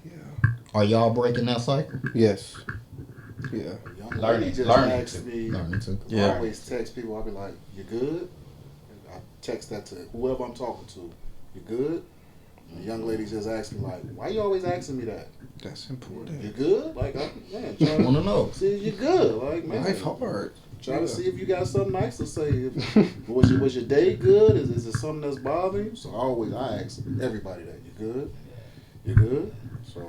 Are y'all breaking that cycle? Yes. Yeah. Learning to. Yeah. I always text people, I'll be like, you good? I text that to whoever I'm talking to. You good? And the young lady just asked me, like, why you always asking me that? That's important. You good? Like, I want to know. See if you good. Like, man. Life hard. Try to see if you got something nice to say. Was your day good? Is it something that's bothering you? So I ask everybody that. You good? You good? So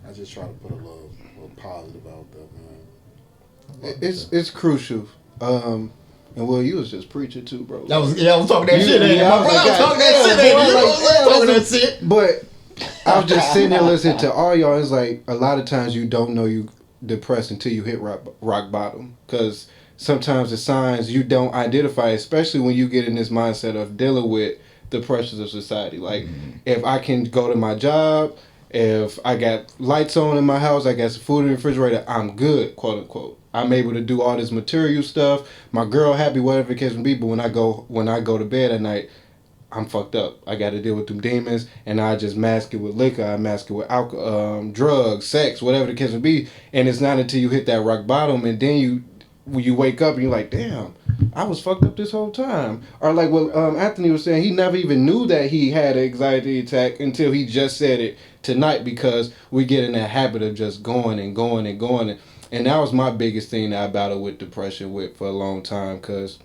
I just try to put a little positive out there, man. It's crucial. And well, you was just preaching too, bro. I was talking that shit. I was talking that shit. But I was just sitting there listening to all y'all. It's like a lot of times you don't know you depressed until you hit rock bottom, because sometimes the signs you don't identify, especially when you get in this mindset of dealing with the pressures of society. Like, if I can go to my job, if I got lights on in my house, I got some food in the refrigerator, I'm good, quote unquote. I'm able to do all this material stuff. My girl happy, whatever the case may be. But when I go to bed at night, I'm fucked up. I got to deal with them demons, and I just mask it with liquor. I mask it with alcohol, drugs, sex, whatever the case may be. And it's not until you hit that rock bottom, and then when you wake up and you're like, damn, I was fucked up this whole time. Or like what Anthony was saying, he never even knew that he had an anxiety attack until he just said it tonight, because we get in that habit of just going and going and going. And that was my biggest thing that I battled with depression with for a long time, because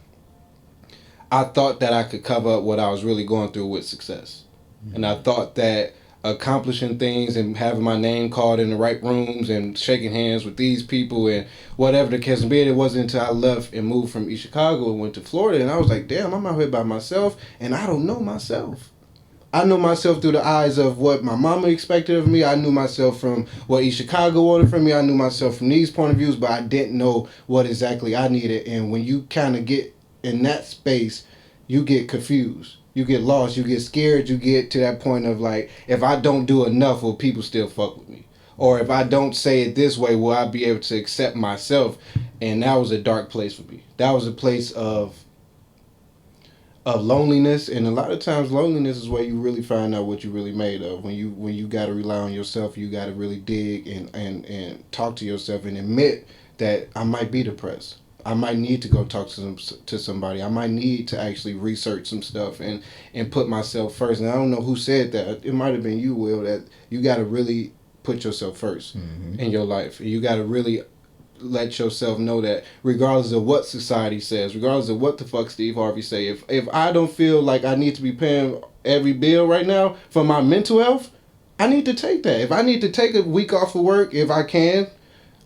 I thought that I could cover up what I was really going through with success. And I thought that accomplishing things and having my name called in the right rooms and shaking hands with these people and whatever the case may be, it wasn't until I left and moved from East Chicago and went to Florida, and I was like, damn, I'm out here by myself and I don't know myself. I know myself through the eyes of what my mama expected of me. I knew myself from what East Chicago wanted from me. I knew myself from these point of views, but I didn't know what exactly I needed. And when you kind of get in that space, you get confused. You get lost. You get scared. You get to that point of like, if I don't do enough, will people still fuck with me? Or if I don't say it this way, will I be able to accept myself? And that was a dark place for me. That was a place of loneliness, and a lot of times loneliness is where you really find out what you're really made of. When you got to rely on yourself, you got to really dig and talk to yourself and admit that I might be depressed. I might need to go talk to somebody. I might need to actually research some stuff and put myself first. And I don't know who said that. It might have been you, Will, that you got to really put yourself first in your life. You got to really let yourself know that regardless of what society says, regardless of what the fuck Steve Harvey say, if I don't feel like I need to be paying every bill right now for my mental health, I need to take that. If I need to take a week off of work, if I can,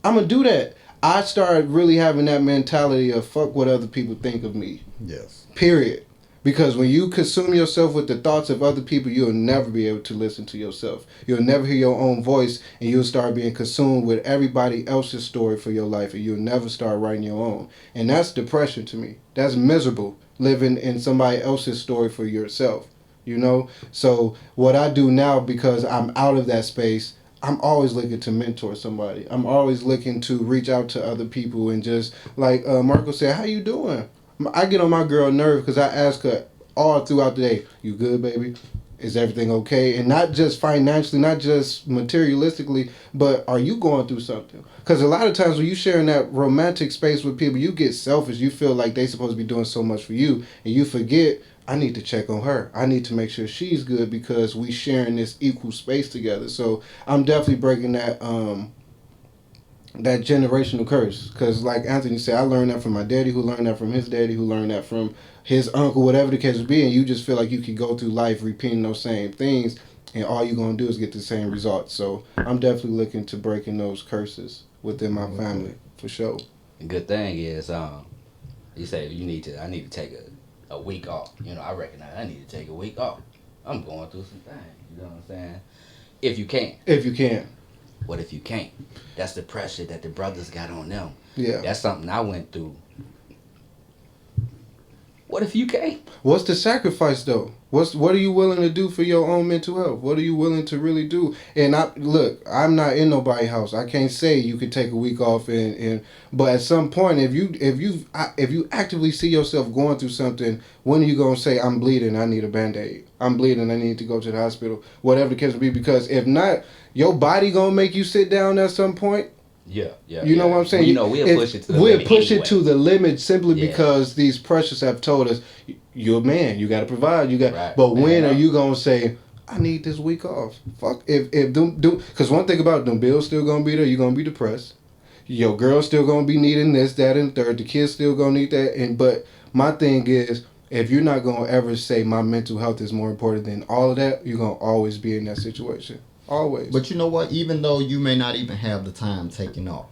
I'm gonna do that. I started really having that mentality of fuck what other people think of me. Yes. Period. Because when you consume yourself with the thoughts of other people, you'll never be able to listen to yourself. You'll never hear your own voice, and you'll start being consumed with everybody else's story for your life, and you'll never start writing your own. And that's depression to me. That's miserable, living in somebody else's story for yourself. You know? So what I do now, because I'm out of that space, I'm always looking to mentor somebody. I'm always looking to reach out to other people and just, like Marco said, how you doing? I get on my girl nerve because I ask her all throughout the day, you good, baby? Is everything okay? And not just financially, not just materialistically, but are you going through something? Because a lot of times when you share in that romantic space with people, you get selfish. You feel like they supposed to be doing so much for you, and you forget, I need to check on her. I need to make sure she's good because we sharing this equal space together. So I'm definitely breaking that generational curse, because like Anthony said, I learned that from my daddy, who learned that from his daddy, who learned that from his uncle, whatever the case would be. And you just feel like you can go through life repeating those same things, and all you're going to do is get the same results. So I'm definitely looking to breaking those curses within my family, for sure. The good thing is, you say I need to take a week off. You know, I recognize I need to take a week off. I'm going through some things, you know what I'm saying? If you can. If you can. What if you can't? That's the pressure that the brothers got on them. Yeah. That's something I went through. What if you can't? What's the sacrifice though? What are you willing to do for your own mental health? What are you willing to really do? And I'm not in nobody's house. I can't say you could take a week off but at some point, if you actively see yourself going through something, when are you gonna say, I'm bleeding, I need a Band-Aid, I'm bleeding, I need to go to the hospital, whatever the case may be? Because if not, your body gonna make you sit down at some point. Yeah. You know what I'm saying? Well, we'll push it to the limit. We'll push it to the limit simply Yeah. because these pressures have told us, you're a man, you got to provide, Right. But when Man are up. you gonna say, I need this week off? Fuck, if because one thing about them bills still gonna be there, you're gonna be depressed. Your girl's still gonna be needing this, that, and third. The kids still gonna need that, but my thing is, if you're not gonna ever say my mental health is more important than all of that, you're gonna always be in that situation. Always. But you know what? Even though you may not even have the time taken off,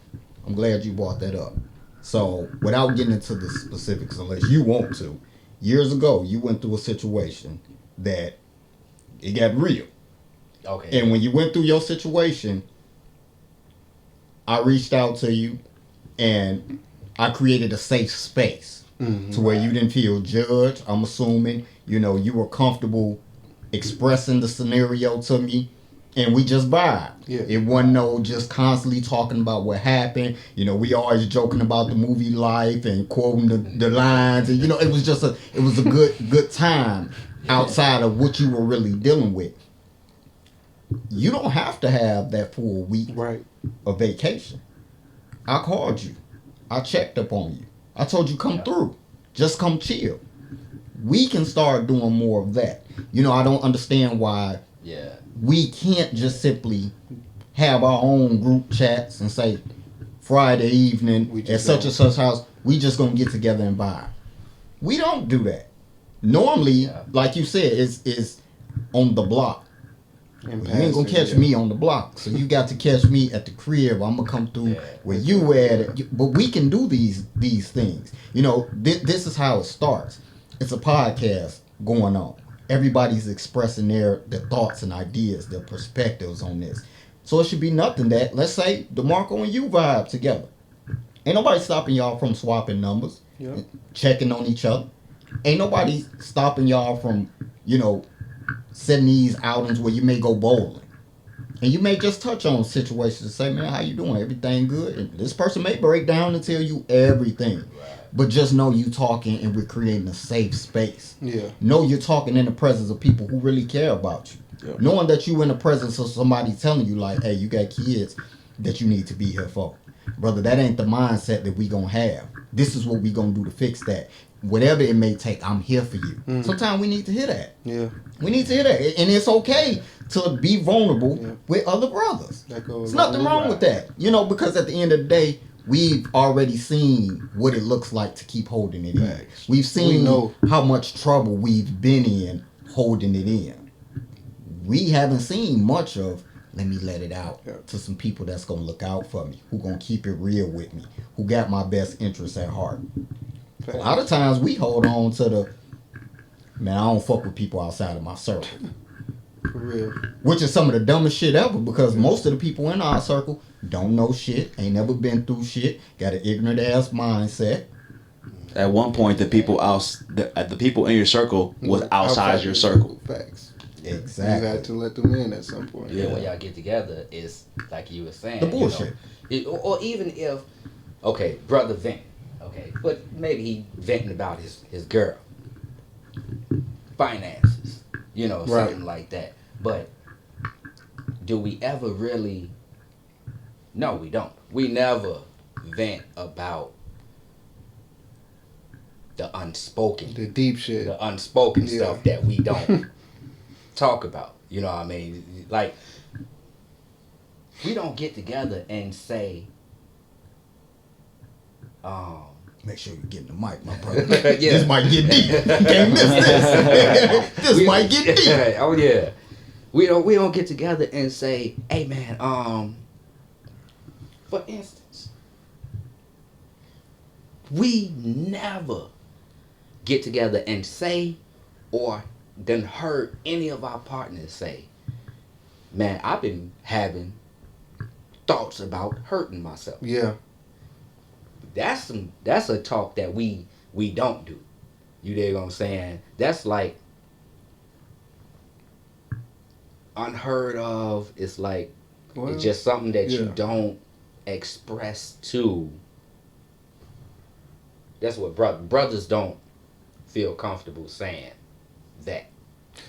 I'm glad you brought that up. So, without getting into the specifics, unless you want to, years ago, you went through a situation that it got real. Okay. And when you went through your situation, I reached out to you and I created a safe space to where you didn't feel judged. I'm assuming, you were comfortable expressing the scenario to me. And we just vibed. Yeah. It wasn't no just constantly talking about what happened. We always joking about the movie Life and quoting the lines. And, it was just a good time outside of what you were really dealing with. You don't have to have that full week of vacation. I called you. I checked up on you. I told you come through. Just come chill. We can start doing more of that. I don't understand why we can't just simply have our own group chats and say Friday evening at such and such house, we just gonna get together and vibe. We don't do that. Normally, like you said, is on the block. You ain't gonna catch me on the block, so you got to catch me at the crib. I'm gonna come through where you at. But we can do these things. This is how it starts. It's a podcast going on. Everybody's expressing their thoughts and ideas, their perspectives on this. So it should be nothing that, let's say, DeMarco and you vibe together. Ain't nobody stopping y'all from swapping numbers, checking on each other. Ain't nobody stopping y'all from, setting these outings where you may go bowling. And you may just touch on situations and say, man, how you doing? Everything good? And this person may break down and tell you everything. But just know you talking and we're creating a safe space. Yeah. Know you're talking in the presence of people who really care about you. Yeah. Knowing that you in the presence of somebody telling you like, hey, you got kids that you need to be here for. Brother, that ain't the mindset that we gonna have. This is what we gonna do to fix that. Whatever it may take, I'm here for you. Sometimes we need to hear that. Yeah. We need to hear that. And it's okay to be vulnerable with other brothers. There's nothing wrong with that. Because at the end of the day, we've already seen what it looks like to keep holding it in. We've seen how much trouble we've been in holding it in. We haven't seen much of, let me let it out to some people that's going to look out for me, who going to keep it real with me, who got my best interests at heart. A lot of times we hold on to the, man, I don't fuck with people outside of my circle. For real. Which is some of the dumbest shit ever, because most of the people in our circle don't know shit, ain't never been through shit, got an ignorant ass mindset. At one point, the people in your circle was outside your circle. Facts. Exactly. You had to let them in at some point. Yeah, when y'all get together, it's like you were saying. The bullshit. Or even if, okay, brother vent, okay, but maybe he venting about his girl, finances, something like that. But do we ever really? No, we don't. We never vent about the unspoken, The deep shit. the unspoken stuff that we don't talk about. You know what I mean? Like, we don't get together and say, Make sure you get in the mic, my brother. Yeah. This might get deep. You can't miss this. This might get deep. Oh yeah. We don't get together and say, hey man, for instance, we never get together and say, or then heard any of our partners say, man, I've been having thoughts about hurting myself. Yeah. That's a talk that we don't do. You dig what I'm saying? That's like unheard of. It's like it's just something that you don't express to. That's what brothers don't feel comfortable saying that.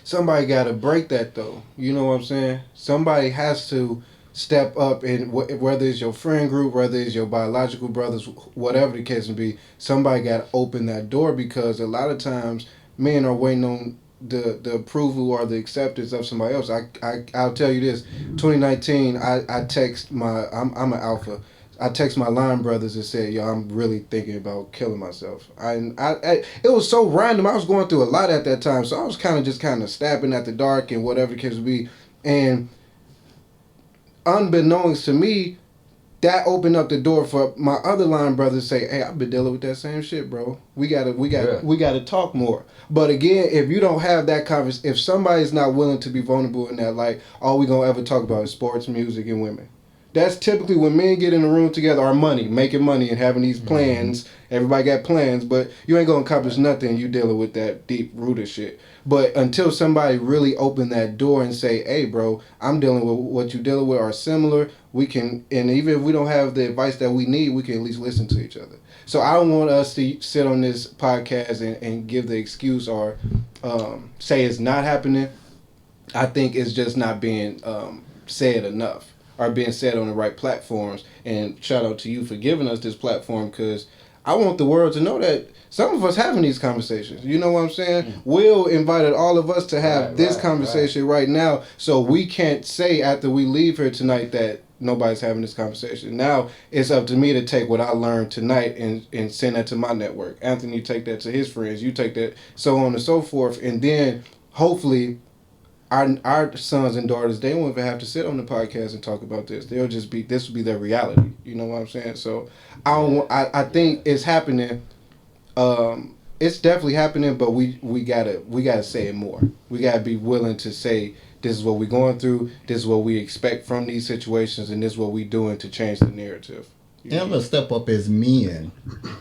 Somebody got to break that though. You know what I'm saying? Somebody has to step up, and whether it's your friend group, whether it's your biological brothers, whatever the case may be, somebody got to open that door, because a lot of times men are waiting on the approval or the acceptance of somebody else. I'll tell you this: 2019, I text I'm an alpha. I text my line brothers and said, yo, I'm really thinking about killing myself. It was so random. I was going through a lot at that time, so I was kind of stabbing at the dark and whatever it can be. And unbeknownst to me, that opened up the door for my other line brothers to say, hey, I've been dealing with that same shit, bro. We gotta talk more. But again, if you don't have that conversation, if somebody's not willing to be vulnerable in that, like, all we gonna ever talk about is sports, music, and women. That's typically when men get in the room together, or money, making money and having these plans. Everybody got plans, but you ain't gonna accomplish nothing. You dealing with that deep rooted shit. But until somebody really open that door and say, hey, bro, I'm dealing with what you dealing with are similar, we can, and even if we don't have the advice that we need, we can at least listen to each other. So I don't want us to sit on this podcast and give the excuse or say it's not happening. I think it's just not being said enough, are being said on the right platforms. And shout out to you for giving us this platform, because I want the world to know that some of us having these conversations. You know what I'm saying? Will invited all of us to have this conversation right now, so we can't say after we leave here tonight that nobody's having this conversation. Now it's up to me to take what I learned tonight and send that to my network. Anthony, you take that to his friends. You take that, so on and so forth. And then hopefully our sons and daughters, they won't even have to sit on the podcast and talk about this. They'll just be, this will be their reality. You know what I'm saying? So I think it's happening. It's definitely happening, but we gotta say it more. We gotta be willing to say, this is what we're going through, this is what we expect from these situations, and this is what we're doing to change the narrative. And I'm gonna step up as men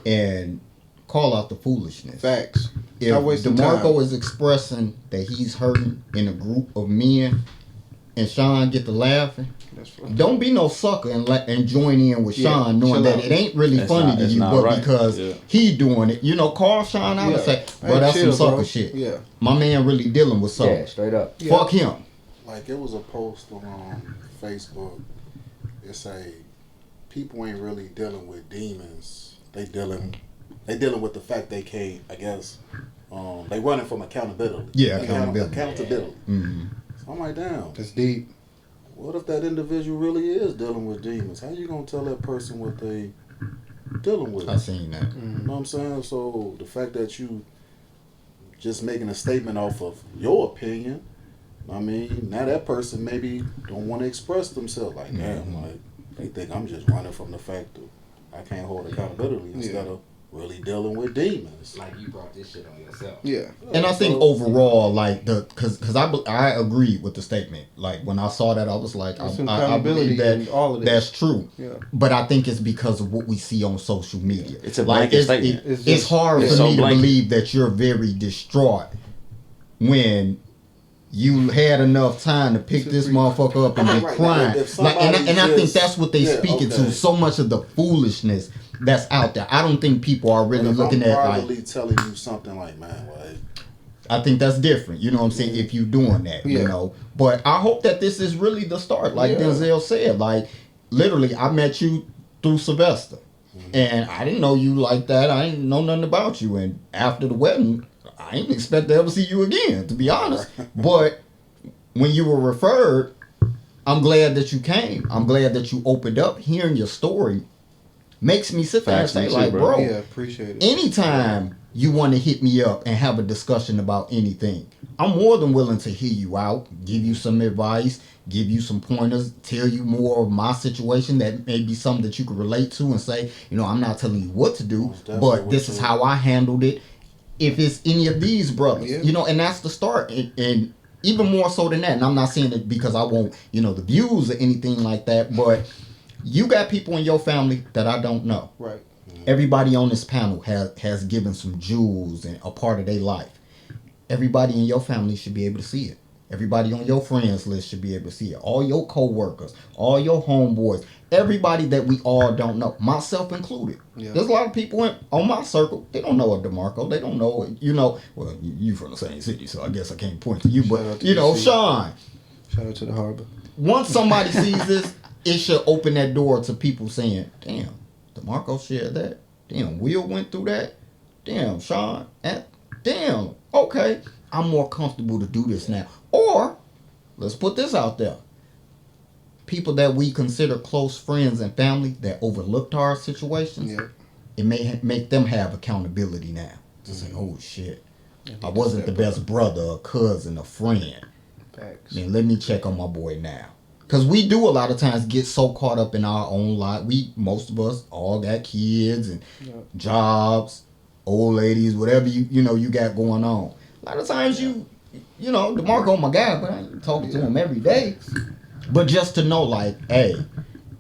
and call out the foolishness. Facts. If DeMarco is expressing that he's hurting in a group of men, and Sean get to laughing, don't be no sucker and join in with Sean, knowing that it ain't really funny to you, but because he doing it. You know, call Sean out and say, bro, that's some sucker shit. Yeah. My man really dealing with something. Yeah, straight up. Fuck him. Like, it was a post on Facebook. It say, people ain't really dealing with demons. They dealing with the fact they can't, I guess, they running from accountability. Yeah, accountability. Mm-hmm. So I'm like, damn. That's deep. What if that individual really is dealing with demons? How you gonna tell that person what they dealing with? I seen that. You know what I'm saying? So the fact that you just making a statement off of your opinion, I mean, now that person maybe don't want to express themselves. Like, damn, like, they think I'm just running from the fact that I can't hold accountability instead of really dealing with demons. Like you brought this shit on yourself. Yeah. And I think overall, like because I agree with the statement. Like when I saw that, I was like, I accountability believe and all of that's this. true. Yeah. But I think it's because of what we see on social media. It's a blanket statement. It's hard for so me to blanket. believe that you're very distraught when you had enough time to pick this motherfucker up and be Right. crying. If Like, and somebody I think just- that's what they speaking okay. to. So much of the foolishness that's out there. I don't think people are really But if looking I'm at like. privately telling you something like, man, like, I think that's different. You know what I'm saying? If you doing that, you Yeah. know. But I hope that this is really the start. Like Yeah. Denzel said, like literally, I met you through Sylvester, and I didn't know you like that. I didn't know nothing about you. And after the wedding, I didn't expect to ever see you again, to be honest. But when you were referred, I'm glad that you came. I'm glad that you opened up. Hearing your story makes me sit there and Facts, me say, too, like, bro. bro, Yeah, appreciate it. anytime you want to hit me up and have a discussion about anything, I'm more than willing to hear you out, give you some advice, give you some pointers, tell you more of my situation that may be something that you could relate to and say, you know, I'm not telling you what to do, Most definitely but this what is you- how I handled it. If it's any of these brothers, Yeah. you know, and that's the start. And even more so than that, and I'm not saying it because I want, you know, the views or anything like that, but you got people in your family that I don't know. Right. Everybody on this panel has given some jewels and a part of their life. Everybody in your family should be able to see it. Everybody on your friends list should be able to see it. All your co-workers, all your homeboys, everybody that we all don't know, myself included. Yeah. There's a lot of people on my circle, they don't know a DeMarco. They don't know, you know, well, you from the same city, so I guess I can't point to you, Shout out but, to you know, DC. Sean, Shout out to the harbor. once somebody sees this, it should open that door to people saying, damn, DeMarco shared that. Damn, Will went through that. Damn, Sean. Damn, okay. I'm more comfortable to do this now. Or, let's put this out there. People that we consider close friends and family that overlooked our situations, Yeah. it may make them have accountability now. To say, oh shit, I wasn't the best brother, or cousin, or friend. Facts. Man, let me check on my boy now. Because we do a lot of times get so caught up in our own life. Most of us all got kids and jobs, old ladies, whatever you know you got going on. A lot of times you know, DeMarco my guy, but I ain't talking to him every day. But just to know, like, hey,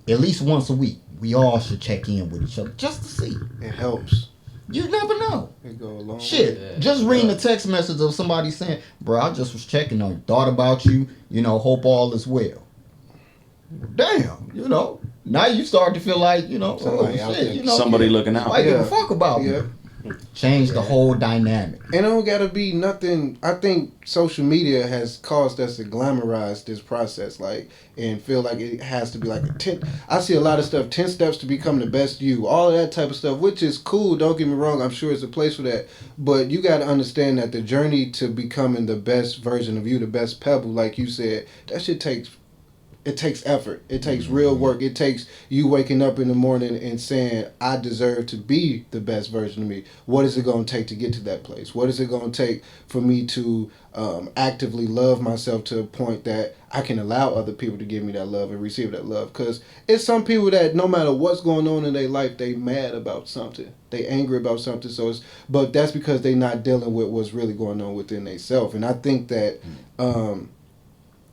at least once a week, we all should check in with each other just to see. It helps. You never know. It go a long Shit, way. just reading a text message of somebody saying, bro, I just was checking on you, thought about you, you know, hope all is well. Damn, you know, now you start to feel like, you know, Somebody oh out shit, there. you know, Somebody looking out. Somebody give Yeah. a fuck about Yeah. me. Change the whole dynamic. And it don't gotta be nothing. I think social media has caused us to glamorize this process, like, and feel like it has to be like a 10. I see a lot of stuff, 10 steps to become the best you, all of that type of stuff, which is cool. Don't get me wrong. I'm sure it's a place for that. But you got to understand that the journey to becoming the best version of you, the best Pebble, like you said, that shit takes. It takes effort. It takes real work. It takes you waking up in the morning and saying, I deserve to be the best version of me. What is it going to take to get to that place? What is it going to take for me to actively love myself to a point that I can allow other people to give me that love and receive that love? Because it's some people that no matter what's going on in their life, they mad about something. They angry about something. But that's because they not dealing with what's really going on within themselves. And I think that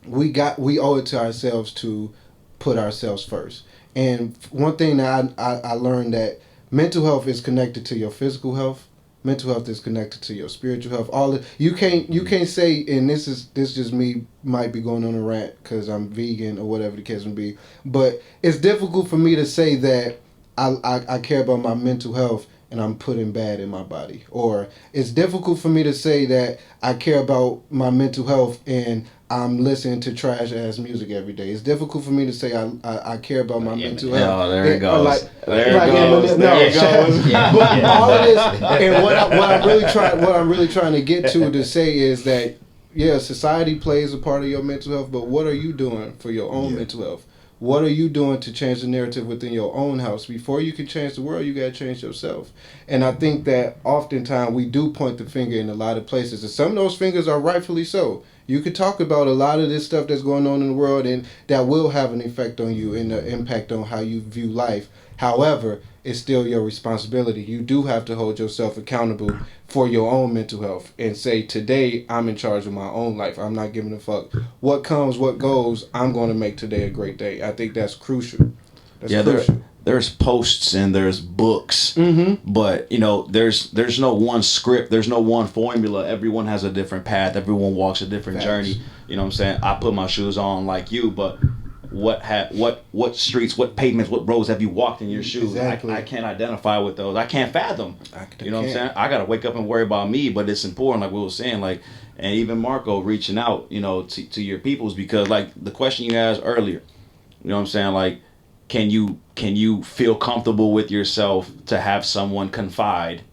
we owe it to ourselves to put ourselves first. And one thing that I learned that mental health is connected to your physical health. Mental health is connected to your spiritual health. You can't say, and this just me might be going on a rant because I'm vegan or whatever the case may be, but it's difficult for me to say that I care about my mental health and I'm putting bad in my body, or it's difficult for me to say that I care about my mental health and I'm listening to trash ass music every day. It's difficult for me to say I care about my mental health. Oh, there it goes. There it goes. Yeah. But all of this, and what I'm really trying to get to say is that, yeah, society plays a part of your mental health, but what are you doing for your own mental health? What are you doing to change the narrative within your own house? Before you can change the world, you got to change yourself. And I think that oftentimes we do point the finger in a lot of places, and some of those fingers are rightfully so. You could talk about a lot of this stuff that's going on in the world, and that will have an effect on you and an impact on how you view life. However, it's still your responsibility. You do have to hold yourself accountable for your own mental health and say, today I'm in charge of my own life. I'm not giving a fuck what comes, what goes. I'm going to make today a great day. I think that's crucial. That's crucial. There's posts and there's books, but there's no one script. There's no one formula. Everyone has a different path. Everyone walks a different journey. You know what I'm saying? I put my shoes on like you, but what streets, what pavements, what roads have you walked in your shoes? Exactly. I can't identify with those. I can't fathom. You know what I'm saying? I gotta wake up and worry about me, but it's important, like we were saying, like, and even Marco reaching out, to your peoples, because like the question you asked earlier, you know what I'm saying, like, can you feel comfortable with yourself to have someone confide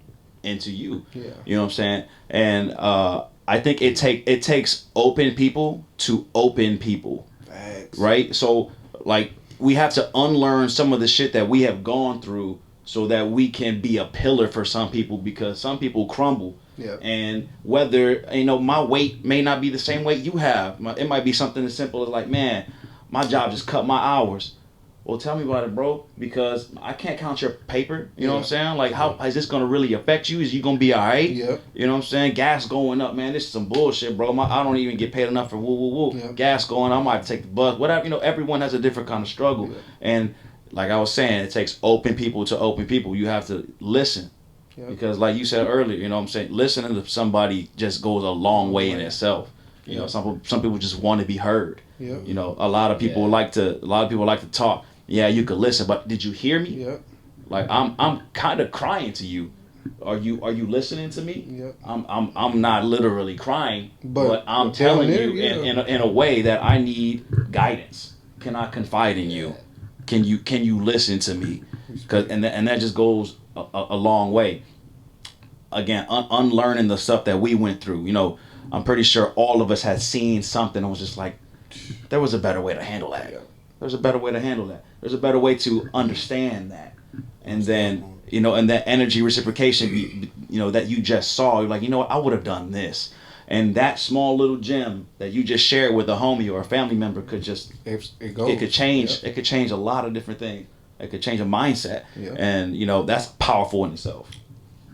into you? Yeah. You know what I'm saying? And I think it takes open people to open people. Facts. Right? So like we have to unlearn some of the shit that we have gone through so that we can be a pillar for some people, because some people crumble. Yeah. And whether my weight may not be the same weight you have. It might be something as simple as like, man, my job just cut my hours. Well, tell me about it, bro, because I can't count your paper. You know what I'm saying? Like, how is this going to really affect you? Is you going to be all right? Yeah. You know what I'm saying? Gas going up, man. This is some bullshit, bro. I don't even get paid enough for woo. Yeah. Gas going, I might take the bus. Whatever. Everyone has a different kind of struggle. Yeah. And like I was saying, it takes open people to open people. You have to listen. Yeah. Because like you said earlier, you know what I'm saying? Listening to somebody just goes a long way in itself. You know, some people just want to be heard. Yeah. You know, a lot of people like to talk. Yeah, you could listen, but did you hear me? Yeah. Like I'm kind of crying to you. Are you listening to me? Yeah. I'm not literally crying, but I'm down telling there, you yeah. in a way that I need guidance. Can I confide in you? Can you listen to me? And that just goes a long way. Again, unlearning the stuff that we went through. You know, I'm pretty sure all of us had seen something and was just like, there was a better way to handle that. Yeah. There's a better way to handle that. There's a better way to understand that. And then, and that energy reciprocation, that you just saw, you're like, you know what, I would have done this. And that small little gem that you just shared with a homie or a family member could just, it could change. Yeah. It could change a lot of different things. It could change a mindset. Yeah. And, that's powerful in itself.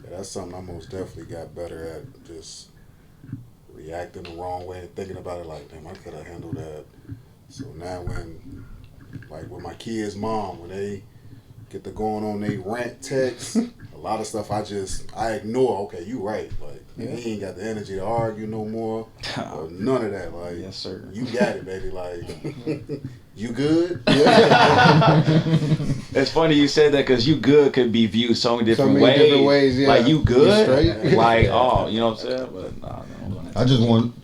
Yeah, that's something I most definitely got better at, just reacting the wrong way and thinking about it like, damn, I could have handled that. So now when, like with my kids' mom, when they get to going on they rant text, a lot of stuff I ignore. Okay, you right. Like, he ain't got the energy to argue no more. Or none of that. Like, yes, sir. You got it, baby. Like, you good? It's funny you said that, because you good could be viewed so many different ways. Yeah. Like, you good? You straight? Like, oh, you know what I'm saying? But no. I just want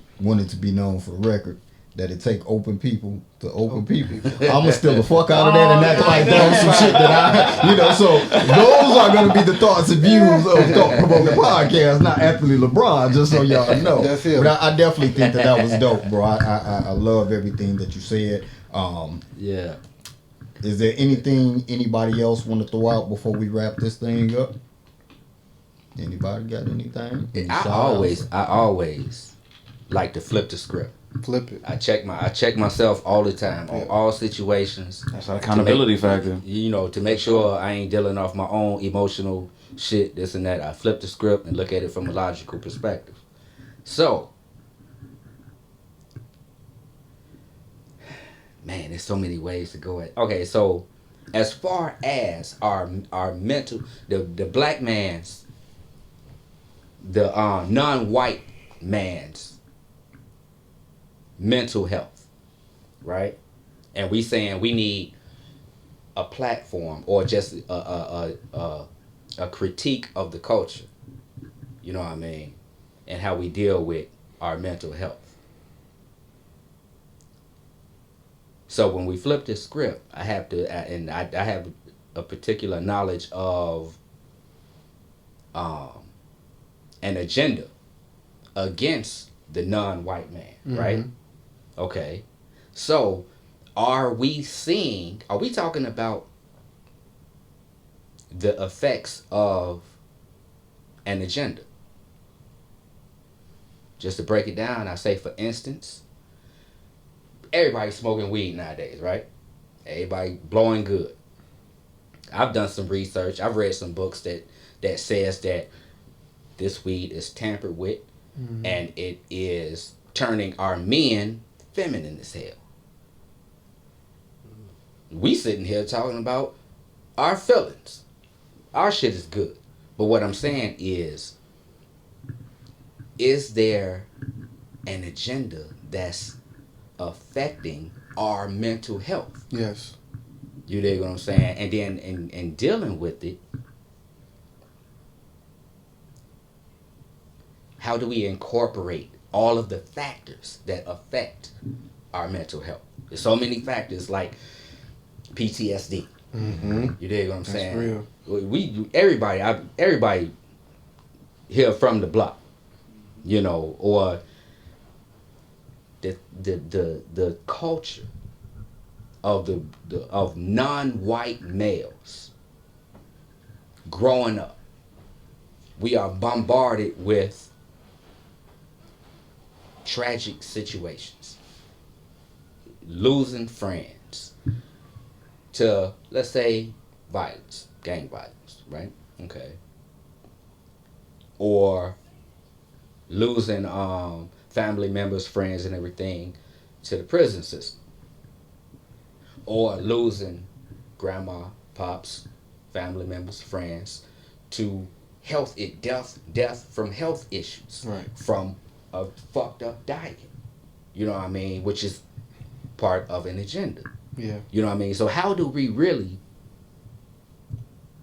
it to be known for the record that it take open people to open people. I'ma steal the fuck out of that and act like that was some shit that so those are gonna be the thoughts and views of Thought Provoking Podcast, not Anthony LeBron, just so y'all know. That's it. But I definitely think that was dope, bro. I love everything that you said. Yeah. Is there anything anybody else want to throw out before we wrap this thing up? Anybody got anything? I always like to flip the script. Flip it. I check myself all the time on all situations. That's an accountability factor. To make sure I ain't dealing off my own emotional shit, this and that. I flip the script and look at it from a logical perspective. So, man, there's so many ways to go at. Okay, so as far as our mental, the black man's, the non-white man's mental health, right? And we saying we need a platform or just a critique of the culture, you know what I mean, and how we deal with our mental health. So when we flip this script, I have a particular knowledge of an agenda against the non-white man, right? Okay. So are we talking about the effects of an agenda? Just to break it down, I say, for instance, everybody's smoking weed nowadays, right? Everybody blowing good. I've done some research. I've read some books that says that this weed is tampered with, and it is turning our men feminine as hell. We sitting here talking about our feelings. Our shit is good. But what I'm saying is there an agenda that's affecting our mental health? Yes. You dig what I'm saying? And then in dealing with it, how do we incorporate all of the factors that affect our mental health? There's so many factors like PTSD. Mm-hmm. You dig what I'm That's saying? real. We everybody here from the block, you know, or the culture of of non-white males growing up. We are bombarded with tragic situations, losing friends to, let's say, violence, gang violence, right? Okay. Or losing family members, friends, and everything to the prison system. Or losing grandma, pops, family members, friends to death from health issues, Right. from a fucked up diet. You know what I mean? Which is part of an agenda. Yeah. You know what I mean? So how do we really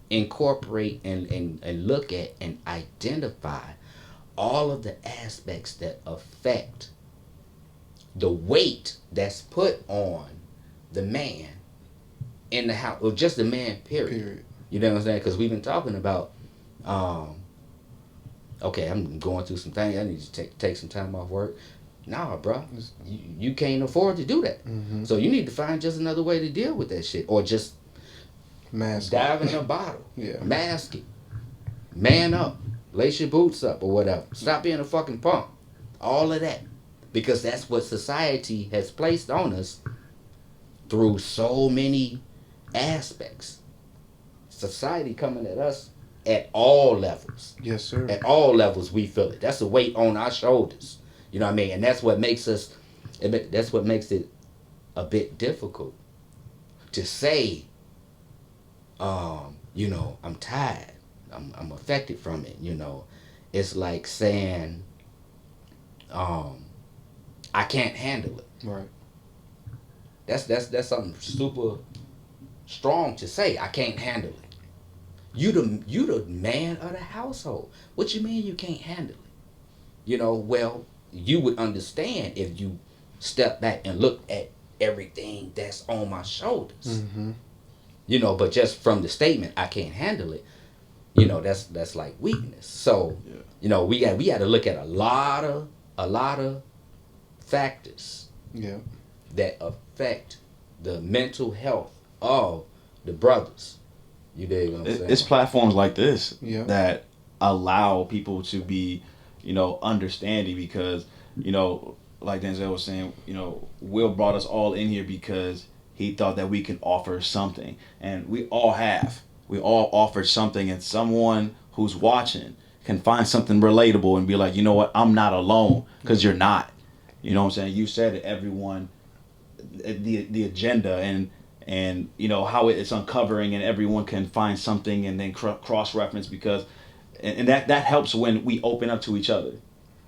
incorporate and look at and identify all of the aspects that affect the weight that's put on the man in the house, or just the man, period. You know what I'm saying? Because we've been talking about, okay, I'm going through some things, I need to take some time off work. Nah, bro, you can't afford to do that. Mm-hmm. So you need to find just another way to deal with that shit, or just Mask. dive in a bottle, Yeah. mask it, man up, lace your boots up, or whatever. Stop being a fucking punk. All of that, because that's what society has placed on us through so many aspects. Society coming at us at all levels. Yes, sir. At all levels, we feel it. That's a weight on our shoulders. You know what I mean? And that's what makes that's what makes it a bit difficult to say, you know, I'm tired. I'm affected from it, you know. It's like saying, I can't handle it. Right. That's something super strong to say. I can't handle it. You the man of the household. What you mean you can't handle it? You know, well, you would understand if you step back and look at everything that's on my shoulders. Mm-hmm. You know, but just from the statement, I can't handle it. You know, that's like weakness. So, Yeah. you know, we got to look at a lot of factors. Yeah. That affect the mental health of the brothers. You dig what I'm saying? It's platforms like this Yeah. that allow people to be, you know, understanding, because, you know, like Denzel was saying, you know, Will brought us all in here because he thought that we could offer something, and we all have. We all offered something, and someone who's watching can find something relatable and be like, you know what, I'm not alone, because you're not. You know what I'm saying? You said it, everyone, the agenda and you know how it's uncovering, and everyone can find something and then cross reference, because and that helps when we open up to each other.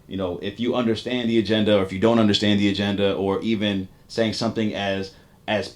You know, if you understand the agenda, or if you don't understand the agenda, or even saying something as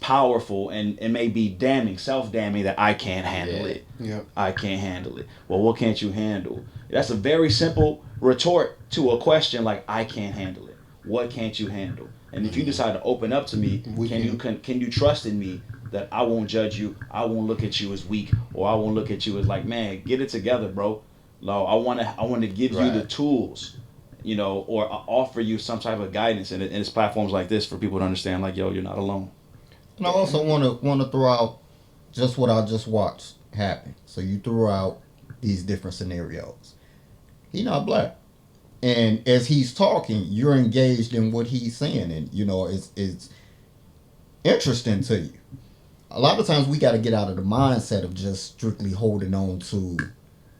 powerful and it may be damning, self-damning, that I can't handle it. Yeah. I can't handle it. Well, what can't you handle? That's a very simple retort to a question like, I can't handle it. What can't you handle? And if you decide to open up to me, can you trust in me that I won't judge you, I won't look at you as weak, or I won't look at you as like, man, get it together, bro. No, I want to give you the tools, you know, or offer you some type of guidance, and it's platforms like this for people to understand, like, yo, you're not alone. And I also want to throw out just what I just watched happen. So you threw out these different scenarios. He's not black, and as he's talking, you're engaged in what he's saying, and you know it's interesting to you. a lot of times we got to get out of the mindset of just strictly holding on to,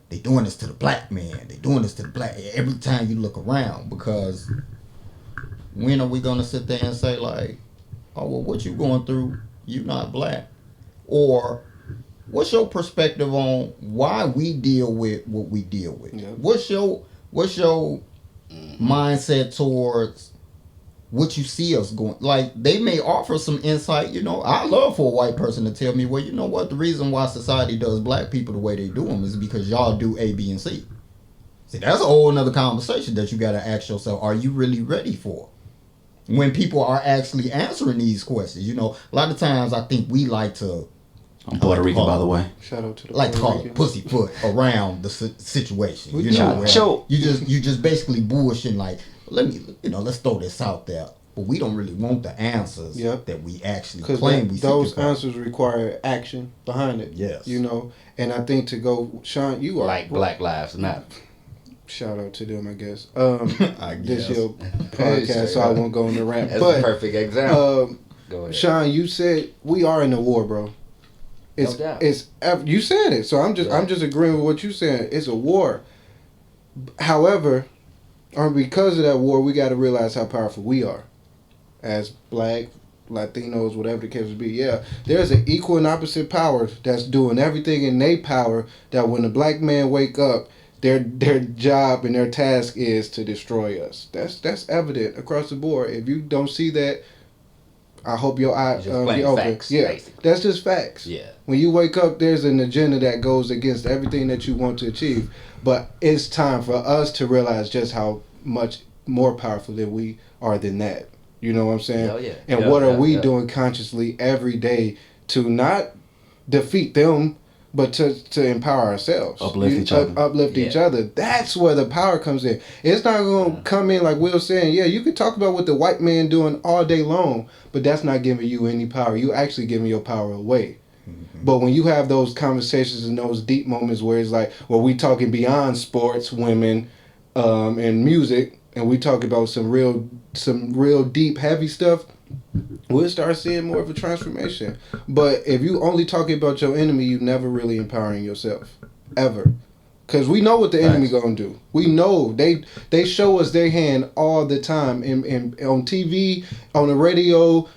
they doing this to the black man, they doing this to the black, every time you look around, because when are we going to sit there and say like, oh, well, what you going through, you not black? Or what's your perspective on why we deal with what we deal with? Yep. What's your mindset towards what you see us going? Like, they may offer some insight. I love for a white person to tell me, well, you know what, the reason why society does black people the way they do them is because y'all do A, B, and C. See, that's a whole nother conversation that you got to ask yourself, are you really ready for? When people are actually answering these questions, a lot of times I think we like to, I'm Puerto Rican, by the way. Shout out to the like to Puerto call it Ricans. pussyfoot around the situation. We Where Cho. you just basically bullshitting like, let's throw this out there, but we don't really want the answers that we actually claim we those answers require action behind it. Yes. And I think to go, Sean, you are Like Black Lives Matter. Shout out to them, I guess. I This guess. your podcast, so I won't go on the rant. That's But a perfect example. Go ahead. Sean, you said we are in a war, bro. No doubt. You said it, so I'm just agreeing with what you said. It's a war. However, or because of that war, we got to realize how powerful we are, as black, Latinos, whatever the case would be. Yeah, there's an equal and opposite power that's doing everything in their power. That when the black man wake up, their job and their task is to destroy us. That's evident across the board. If you don't see that, I hope your eyes be open. Facts, yeah, basically. that's just facts. Yeah. When you wake up, there's an agenda that goes against everything that you want to achieve. But it's time for us to realize just how much more powerful than we are than that. You know what I'm saying? Oh, yeah. And what are we doing consciously every day to not defeat them, but to empower ourselves? Uplift each other. Uplift each other. That's where the power comes in. It's not going to come in like Will saying, yeah, you can talk about what the white man doing all day long, but that's not giving you any power. You actually giving your power away. But when you have those conversations and those deep moments where it's like, well, we talking beyond sports, women, and music, and we talk about some real deep, heavy stuff, we'll start seeing more of a transformation. But if you only talking about your enemy, you never really empowering yourself, ever. Because we know what the enemy gonna do. We know they show us their hand all the time in on TV, on the radio,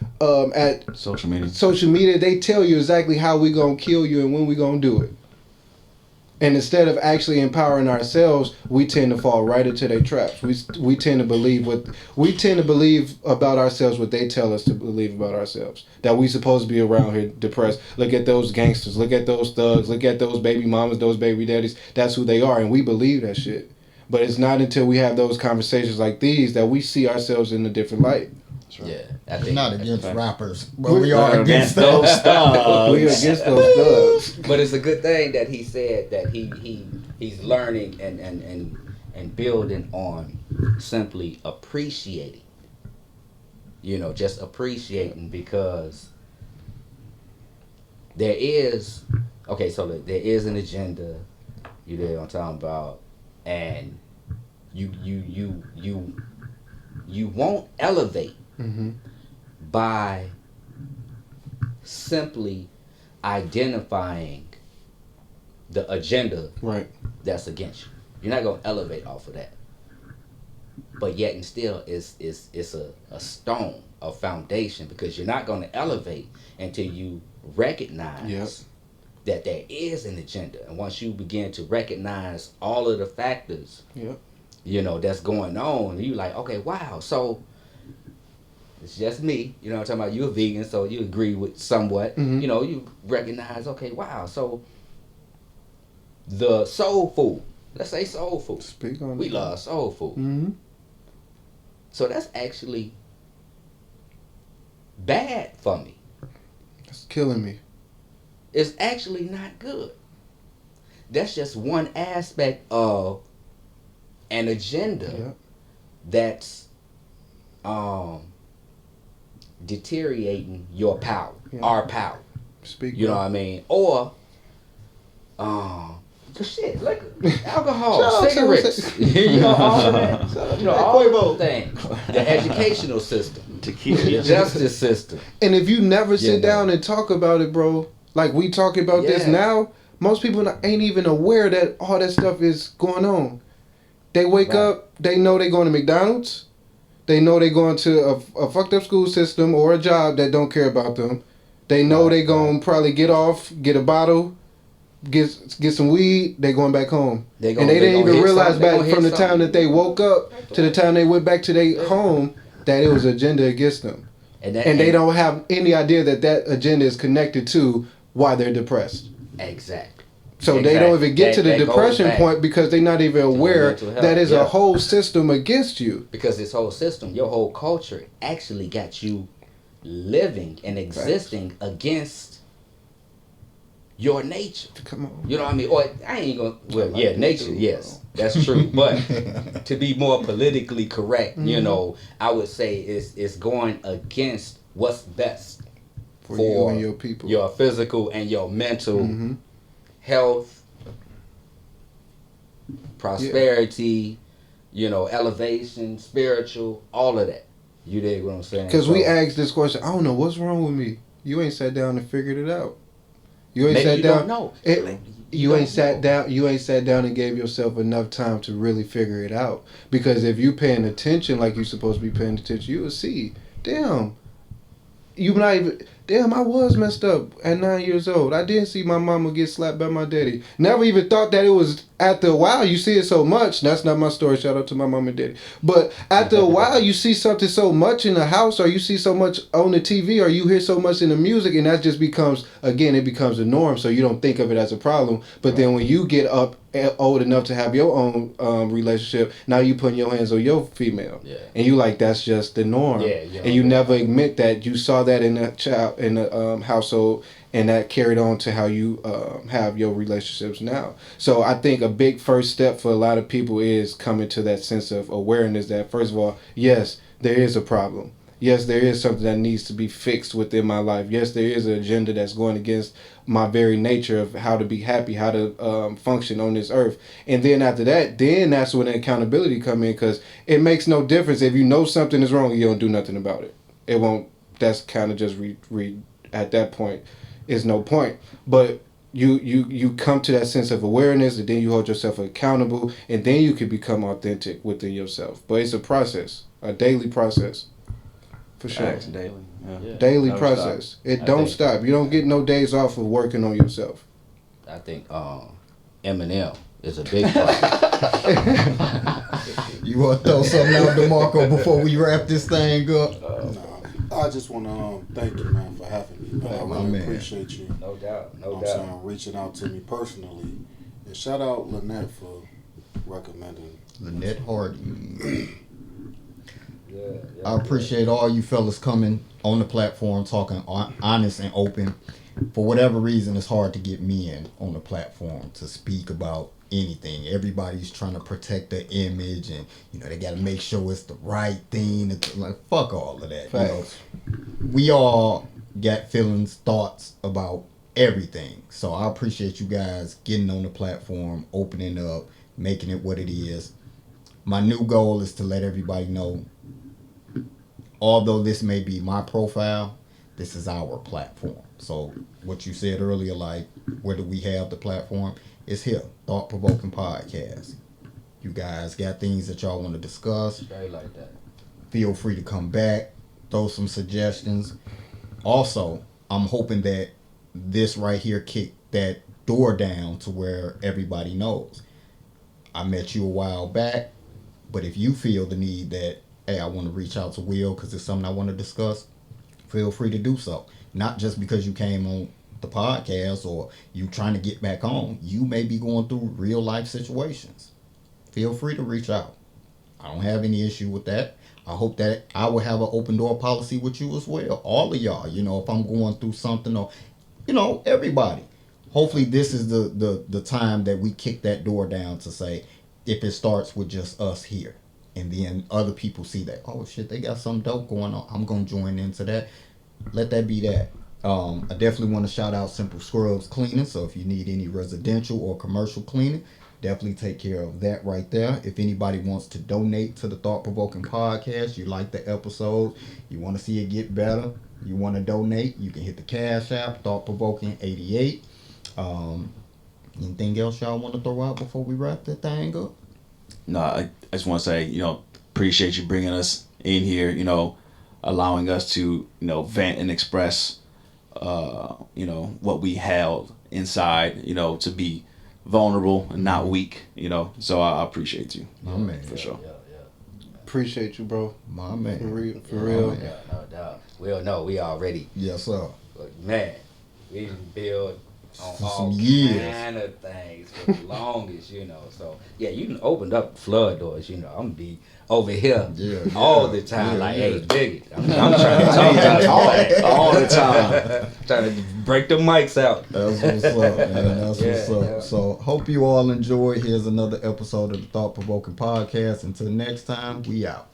at Social media. Social media. They tell you exactly how we gonna kill you and when we gonna do it. And instead of actually empowering ourselves, we tend to fall right into their traps. We tend to believe about ourselves what they tell us to believe about ourselves. That we supposed to be around here depressed. Look at those gangsters. Look at those thugs. Look at those baby mamas, those baby daddies. That's who they are, and we believe that shit. But it's not until we have those conversations like these that we see ourselves in a different light. Right. Yeah, I It's think not against rappers, but we are against those thugs. We against those thugs. But it's a good thing that he said that he's learning and building on simply appreciating. Just appreciating, because there is there is an agenda. You know what I'm talking about, and you won't elevate by simply identifying the agenda that's against you. You're not going to elevate off of that. But yet and still, it's a stone, a foundation, because you're not going to elevate until you recognize that there is an agenda. And once you begin to recognize all of the factors, that's going on, you like, okay, wow, so it's just me, I'm talking about, you're a vegan, so you agree with somewhat, you recognize, okay, wow, so the soul food, let's say soul food, Speak on we it. love soul food. Mm-hmm. So that's actually bad for me. It's killing me. It's actually not good. That's just one aspect of an agenda that's deteriorating your power, our power. Speak. You know what I mean? Or shit, liquor, alcohol, Shout out to cigarettes, you know, all of that. You know, all of those things. The educational system, the justice system. And if you never sit know. down and talk about it, bro, like we talking about this now, most people ain't even aware that all that stuff is going on. They wake up, they know they going to McDonald's, they know they going to a fucked up school system or a job that don't care about them. They know they going to probably get off, get a bottle, get some weed, they going back home. And they didn't even realize back from the time that they woke up to the time they went back to their home that it was an agenda against them. And they don't have any idea that agenda is connected to why they're depressed. Exactly. So they don't even get to the depression point because they're not even aware that is a whole system against you. Because this whole system, your whole culture actually got you living and existing against your nature. Come on. You know what I mean? Or I ain't gonna. Well, yeah, nature. Yes, that's true. But to be more politically correct, you know, I would say it's going against what's best for you and your people, your physical and your mental health, prosperity, you know, elevation, spiritual, all of that. You dig what I'm saying? Because we asked this question. I don't know what's wrong with me. You ain't sat down and figured it out. You ain't sat down. You ain't sat down. You ain't sat down and gave yourself enough time to really figure it out. Because if you paying attention like you're supposed to be paying attention, you will see. Damn. You not even. Damn, I was messed up at 9 years old. I didn't see my mama get slapped by my daddy. Never even thought that it was after a while you see it so much. That's not my story. Shout out to my mom and daddy. But after a while you see something so much in the house, or you see so much on the TV, or you hear so much in the music, and that just becomes, again, it becomes a norm. So you don't think of it as a problem. But then when you get up old enough to have your own relationship, now you putting your hands on your female. Yeah. And you like, that's just the norm. And you never admit that you saw that in a child, in a household, and that carried on to how you have your relationships now. So I think a big first step for a lot of people is coming to that sense of awareness that, first of all, yes, there is a problem. Yes, there is something that needs to be fixed within my life. Yes, there is an agenda that's going against my very nature of how to be happy, how to function on this earth. And then after that, then that's when the accountability come in, because it makes no difference if you know something is wrong and you don't do nothing about it. It won't. That's kind of just at that point is no point. But you come to that sense of awareness, and then you hold yourself accountable, and then you can become authentic within yourself. But it's a process, a daily process. For sure. Daily. Yeah. Daily process. It don't stop. You don't get no days off of working on yourself. I think Eminem is a big part. You want to throw something out, DeMarco, before we wrap this thing up? No, I just want to thank you, man, for having me. Man. I really appreciate you. No doubt. No doubt. Saying, reaching out to me personally. And shout out Lynette for recommending. Lynette Hardy. I appreciate all you fellas coming on the platform, talking honest and open. For whatever reason, it's hard to get men on the platform to speak about anything. Everybody's trying to protect their image, and they got to make sure it's the right thing. It's like, fuck all of that. We all got feelings, thoughts about everything. So I appreciate you guys getting on the platform, opening up, making it what it is. My new goal is to let everybody know, although this may be my profile, this is our platform. So what you said earlier, like, where do we have the platform? It's here, Thought Provoking Podcast. You guys got things that y'all want to discuss. Very like that. Feel free to come back, throw some suggestions. Also, I'm hoping that this right here kicked that door down to where everybody knows. I met you a while back, but if you feel the need that, hey, I want to reach out to Will because it's something I want to discuss, feel free to do so. Not just because you came on the podcast or you trying to get back on. You may be going through real life situations. Feel free to reach out. I don't have any issue with that. I hope that I will have an open door policy with you as well. All of y'all, if I'm going through something, or, everybody. Hopefully this is the time that we kick that door down to say, if it starts with just us here. And then other people see that, oh shit, they got some dope going on. I'm going to join into that. Let that be that. I definitely want to shout out Simple Scrubs Cleaning. So if you need any residential or commercial cleaning, definitely take care of that right there. If anybody wants to donate to the Thought Provoking Podcast, you like the episode, you want to see it get better, you want to donate, you can hit the Cash App, Thought Provoking 88. Anything else y'all want to throw out before we wrap that thing up? No, I just want to say, appreciate you bringing us in here, allowing us to, vent and express, what we held inside, to be vulnerable and not weak, So I appreciate you. My man. For sure. Appreciate you, bro. My man. For real. Yeah, no doubt. We already. Yes, sir. Man, we done build on For all some years. kind of things for the longest, So yeah, you done opened up flood doors, I'm gonna be over here all the time, hey, Biggie, I'm trying to talk all the time, trying to break the mics out. That's what's up, man. That's what's up. Yeah. So hope you all enjoyed. Here's another episode of the Thought Provoking Podcast. Until next time, we out.